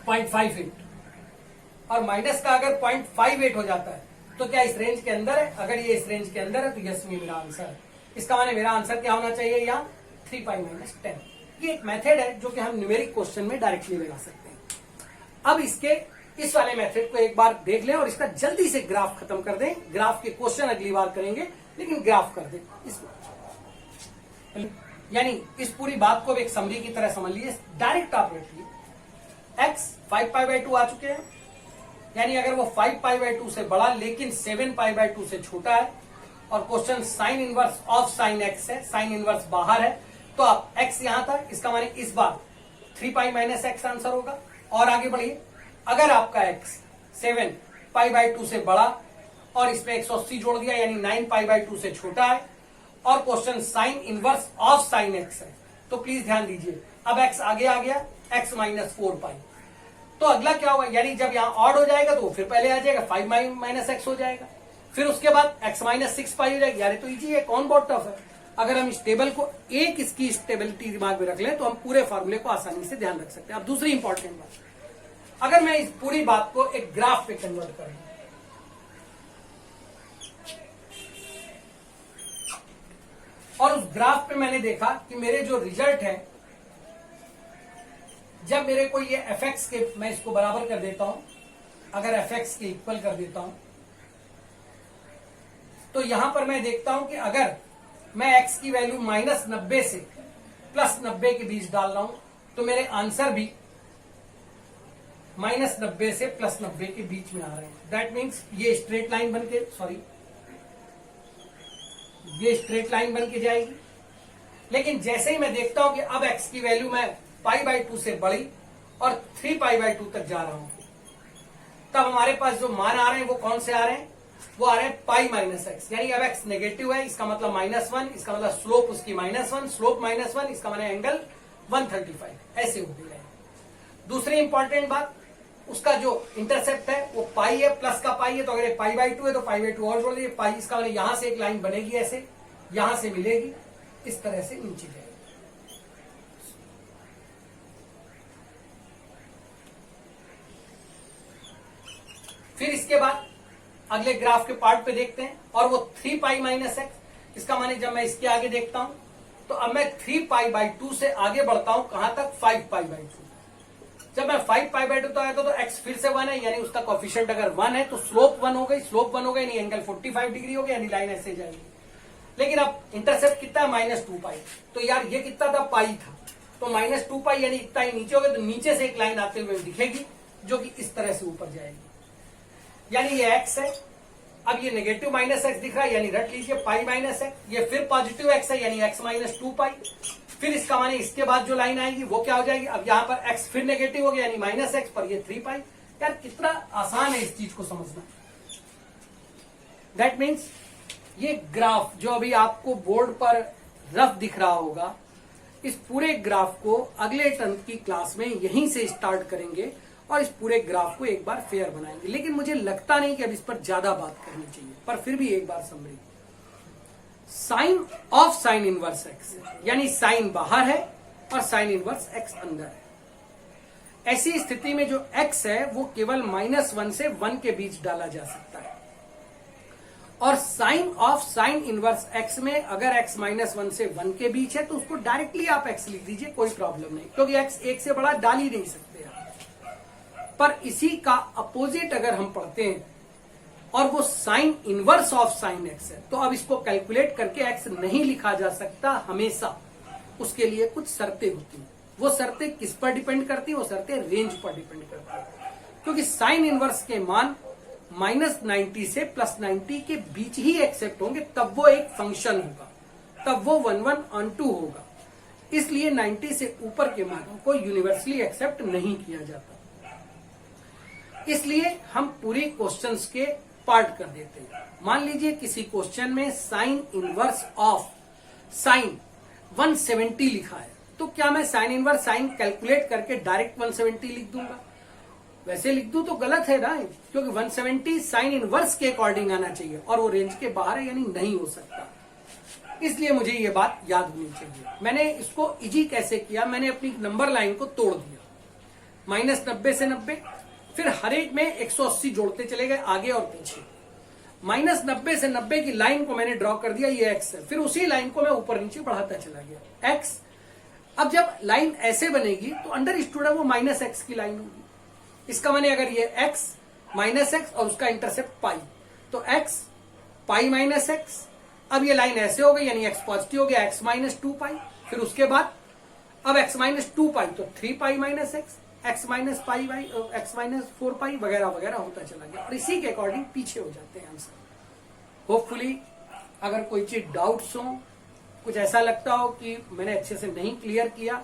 0.58, और माइनस का अगर 0.58 हो जाता है तो क्या इस रेंज के अंदर है? अगर ये इस रेंज के अंदर है तो यस में मेरा आंसर है। इसका माने मेरा आंसर क्या होना चाहिए यहाँ 3 पाई माइनस 10। ये एक मेथड है जो कि हम न्यूमेरिक क्वेश्चन में डायरेक्टली लगा सकते हैं। अब इस वाले मेथड को एक बार देख लें और इसका जल्दी से ग्राफ खत्म कर दें। ग्राफ के क्वेश्चन अगली बार करेंगे, लेकिन ग्राफ कर दें यानी इस पूरी बात को एक समरी की तरह समझ लीजिए। डायरेक्ट आप रखिए x 5 पाई बाई 2 आ चुके हैं, यानी अगर वो 5 पाई बाई 2 से बड़ा लेकिन 7 पाई बाई 2 से छोटा है, और question sign inverse of sign x है, साइन इनवर्स बाहर है, तो आप x यहां था, इसका माने इस बार 3 पाई माइनस x आंसर होगा। और आगे बढ़िए, अगर आपका x 7 9π/2 से बड़ा और इसमें 180 जोड़ दिया यानी 9π/2 से छोटा है और question sign inverse of sine x है। तो प्लीज ध्यान दीजिए, अब एक्स आगे आ गया, x माइनस 4π। तो अगला क्या होगा, यानी जब यहां ऑड हो जाएगा तो फिर पहले आ जाएगा 5 माइनस एक्स हो जाएगा, फिर उसके बाद x माइनस 6π हो जाएगी। यार तो इजी है, कौन बहुत टफ है। अगर हम इस टेबल को एक इसकी स्टेबिलिटी दिमाग में रख लें तो हम पूरे फॉर्मूले को आसानी से ध्यान रख सकते हैं। अब दूसरी इंपॉर्टेंट बात, अगर मैं इस पूरी बात को एक ग्राफ पे कन्वर्ट करूं और उस ग्राफ पे मैंने देखा कि मेरे जो रिजल्ट है, जब मेरे को ये fx के, मैं इसको बराबर कर देता हूं, अगर fx के इक्वल कर देता हूं तो यहां पर मैं देखता हूं कि अगर मैं x की वैल्यू -90 से +90 के बीच डाल रहा हूं तो मेरे आंसर भी -90 से +90 के बीच में आ रहे हैं। दैट मीन्स ये स्ट्रेट लाइन बन के, सॉरी, ये स्ट्रेट लाइन बन के जाएगी। लेकिन जैसे ही मैं देखता हूं कि अब x की वैल्यू मैं π/2 से बड़ी और 3π/2 तक जा रहा हूं, तब हमारे पास जो मान आ रहे हैं वो कौन से आ रहे हैं, वो आ रहे हैं π माइनस एक्स, यानी अब x नेगेटिव है, इसका मतलब -1, इसका मतलब स्लोप उसकी -1, स्लोप -1, इसका मतलब एंगल 135, ऐसे हो गया है। दूसरी इंपॉर्टेंट बात, उसका जो इंटरसेप्ट है वो पाई है, प्लस का पाई है, तो अगर ये π/2 है तो π/2 और जोड़ दीजिए, पाई, इसका मतलब यहां से एक लाइन बनेगी, ऐसे यहां से मिलेगी, इस तरह से नीचे जाएगी। फिर इसके बाद अगले ग्राफ के पार्ट पे देखते हैं और वो 3π माइनस एक्स, इसका माने जब मैं इसके आगे देखता हूं तो अब मैं 3π/2 से आगे बढ़ता हूं, कहां तक, 5π/2। जब मैं 5π/2 तो आया तो x फिर से 1 है, यानी उसका कोफिशिएंट अगर 1 है तो स्लोप 1 हो गई, स्लोप 1 हो गई, यानी एंगल 45 डिग्री हो गया, यानी लाइन ऐसे जाएगी। लेकिन अब इंटरसेप्ट कितना है, -2π, तो यार ये कितना था, पाई था, तो -2π यानी इतना ही नीचे हो गया, तो नीचे से एक लाइन आते हुए दिखेगी जो कि इस तरह से ऊपर जाएगी, यानी ये x है। अब ये नेगेटिव -x दिख रहा है, यानी रट लीजिए π माइनस एक्स, ये फिर पॉजिटिव x है, यानी x माइनस 2π। फिर इसका माने इसके बाद जो लाइन आएगी वो क्या हो जाएगी, अब यहां पर x फिर नेगेटिव हो गया, यानी -x, पर ये 3π। यार कितना आसान है इस चीज को समझना। दैट मीन्स ये ग्राफ जो अभी आपको बोर्ड पर रफ दिख रहा होगा, इस पूरे ग्राफ को अगले टर्म की क्लास में यहीं से स्टार्ट करेंगे और इस पूरे ग्राफ को एक बार फेयर बनाएंगे। लेकिन मुझे लगता नहीं कि अब इस पर ज्यादा बात करनी चाहिए, पर फिर भी एक बार समझिए, sine of sine inverse x, यानी साइन बाहर है और साइन इनवर्स एक्स अंदर है। ऐसी स्थिति में जो एक्स है वो केवल -1 से 1 के बीच डाला जा सकता है, और sine of sine inverse x में अगर एक्स -1 से 1 के बीच है तो उसको डायरेक्टली आप एक्स लिख दीजिए, कोई प्रॉब्लम नहीं, क्योंकि एक्स 1 से बड़ा डाल ही नहीं सकते आप। पर इसी का अपोजिट अगर हम पढ़ते हैं और वो sign inverse of sine x है, तो अब इसको कैलकुलेट करके एक्स नहीं लिखा जा सकता हमेशा, उसके लिए कुछ शर्तें होती हैं। वो शर्तें किस पर डिपेंड करती हैं, वो शर्तें रेंज पर डिपेंड करती हैं, क्योंकि साइन इनवर्स के मान -90 से +90 के बीच ही एक्सेप्ट होंगे, तब वो एक फंक्शन होगा, तब वो 1/2 होगा। इसलिए 90 से ऊपर के मानों को यूनिवर्सली एक्सेप्ट नहीं किया जाता। इसलिए हम पूरी क्वेश्चंस के पार्ट कर देते हैं। मान लीजिए किसी क्वेश्चन में साइन इनवर्स ऑफ साइन 170 लिखा है, तो क्या मैं साइन इनवर्स साइन कैलकुलेट करके डायरेक्ट 170 लिख दूंगा? वैसे लिख दूं तो गलत है ना, क्योंकि 170 साइन इनवर्स के अकॉर्डिंग आना चाहिए और वो रेंज के बाहर है, यानी नहीं हो सकता। इसलिए मुझे ये बात याद होनी चाहिए। मैंने इसको इजी कैसे किया, मैंने अपनी नंबर लाइन को तोड़ दिया, -90 से 90, फिर हर एक में 180 जोड़ते चले गए आगे और पीछे। -90 से 90 की लाइन को मैंने ड्रॉ कर दिया, ये x है, फिर उसी लाइन को मैं ऊपर नीचे बढ़ाता चला गया x। अब जब लाइन ऐसे बनेगी तो अंडरस्टूड है वो -x की लाइन होगी। इसका माने अगर ये x -x और उसका इंटरसेप्ट पाई, तो x पाई -x। अब ये लाइन ऐसे हो गई, यानी x पॉजिटिव हो गया, x -2π। फिर उसके बाद अब x -2π तो 3π -x, x -4π वगैरह वगैरह होता चला गया, और इसी के अकॉर्डिंग पीछे हो जाते हैं आंसर। होपफुली अगर कोई चीज डाउट्स हो, कुछ ऐसा लगता हो कि मैंने अच्छे से नहीं क्लियर किया,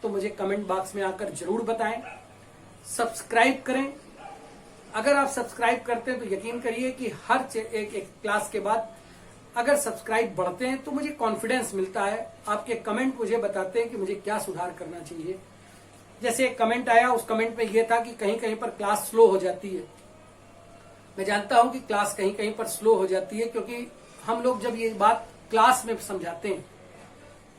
तो मुझे कमेंट बॉक्स में आकर जरूर बताएं। सब्सक्राइब करें अगर आप सब्सक्राइब करते हैं तो यकीन करिए कि हर एक क्लास के बाद अगर सब्सक्राइब बढ़ते हैं तो मुझे कॉन्फिडेंस मिलता है। आपके कमेंट मुझे बताते हैं कि मुझे क्या सुधार करना चाहिए। जैसे एक कमेंट आया, उस कमेंट में यह था कि कहीं कहीं पर क्लास स्लो हो जाती है। मैं जानता हूं कि क्लास कहीं कहीं पर स्लो हो जाती है, क्योंकि हम लोग जब ये बात क्लास में समझाते हैं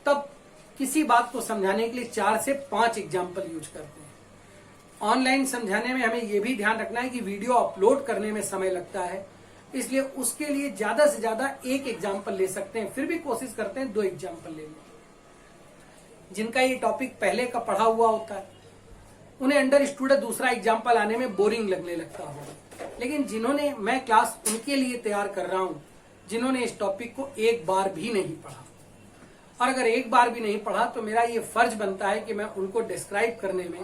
तब किसी बात को समझाने के लिए 4 से 5 एग्जाम्पल यूज करते हैं। ऑनलाइन समझाने में हमें यह भी ध्यान रखना है कि वीडियो अपलोड करने में समय लगता है, इसलिए उसके लिए ज्यादा से ज्यादा 1 एग्जाम्पल ले सकते हैं। फिर भी कोशिश करते हैं 2 एग्जाम्पल ले लें। जिनका ये टॉपिक पहले का पढ़ा हुआ होता है उन्हें अंडर स्टूडेंट दूसरा एग्जाम्पल आने में बोरिंग लगने लगता होगा, लेकिन जिन्होंने, मैं क्लास उनके लिए तैयार कर रहा हूं जिन्होंने इस टॉपिक को एक बार भी नहीं पढ़ा। और अगर एक बार भी नहीं पढ़ा तो मेरा ये फर्ज बनता है कि मैं उनको डिस्क्राइब करने में,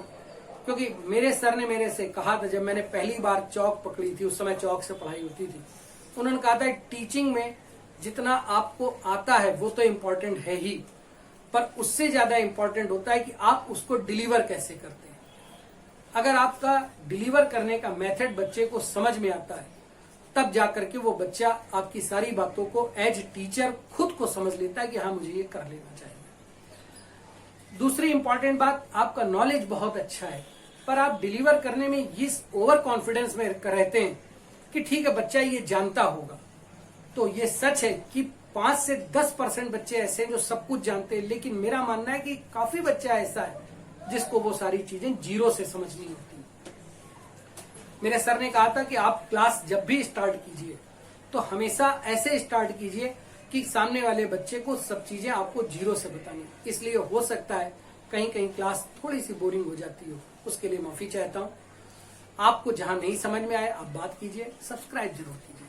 क्योंकि मेरे सर ने मेरे से कहा था, जब मैंने पहली बार चौक पकड़ी थी, उस समय चौक से पढ़ाई होती थी, उन्होंने कहा था टीचिंग में जितना आपको आता है वो तो इम्पोर्टेंट है ही, पर उससे ज्यादा इम्पोर्टेंट होता है कि आप उसको डिलीवर कैसे करते हैं। अगर आपका डिलीवर करने का मेथड बच्चे को समझ में आता है तब जाकर के वो बच्चा आपकी सारी बातों को एज टीचर खुद को समझ लेता है कि हाँ मुझे ये कर लेना चाहिए। दूसरी इंपॉर्टेंट बात, आपका नॉलेज बहुत अच्छा है पर आप डिलीवर करने में इस ओवर कॉन्फिडेंस में रहते हैं कि ठीक है बच्चा ये जानता होगा। तो ये सच है कि 5 से 10% बच्चे ऐसे हैं जो सब कुछ जानते हैं, लेकिन मेरा मानना है कि काफी बच्चा ऐसा है जिसको वो सारी चीजें जीरो से समझनी होती है। मेरे सर ने कहा था कि आप क्लास जब भी स्टार्ट कीजिए तो हमेशा ऐसे स्टार्ट कीजिए कि सामने वाले बच्चे को सब चीजें आपको जीरो से बतानी। इसलिए हो सकता है कहीं कहीं क्लास थोड़ी सी बोरिंग हो जाती हो, उसके लिए माफी चाहता हूं। आपको जहां नहीं समझ में आए आप बात कीजिए, सब्सक्राइब जरूर कीजिए।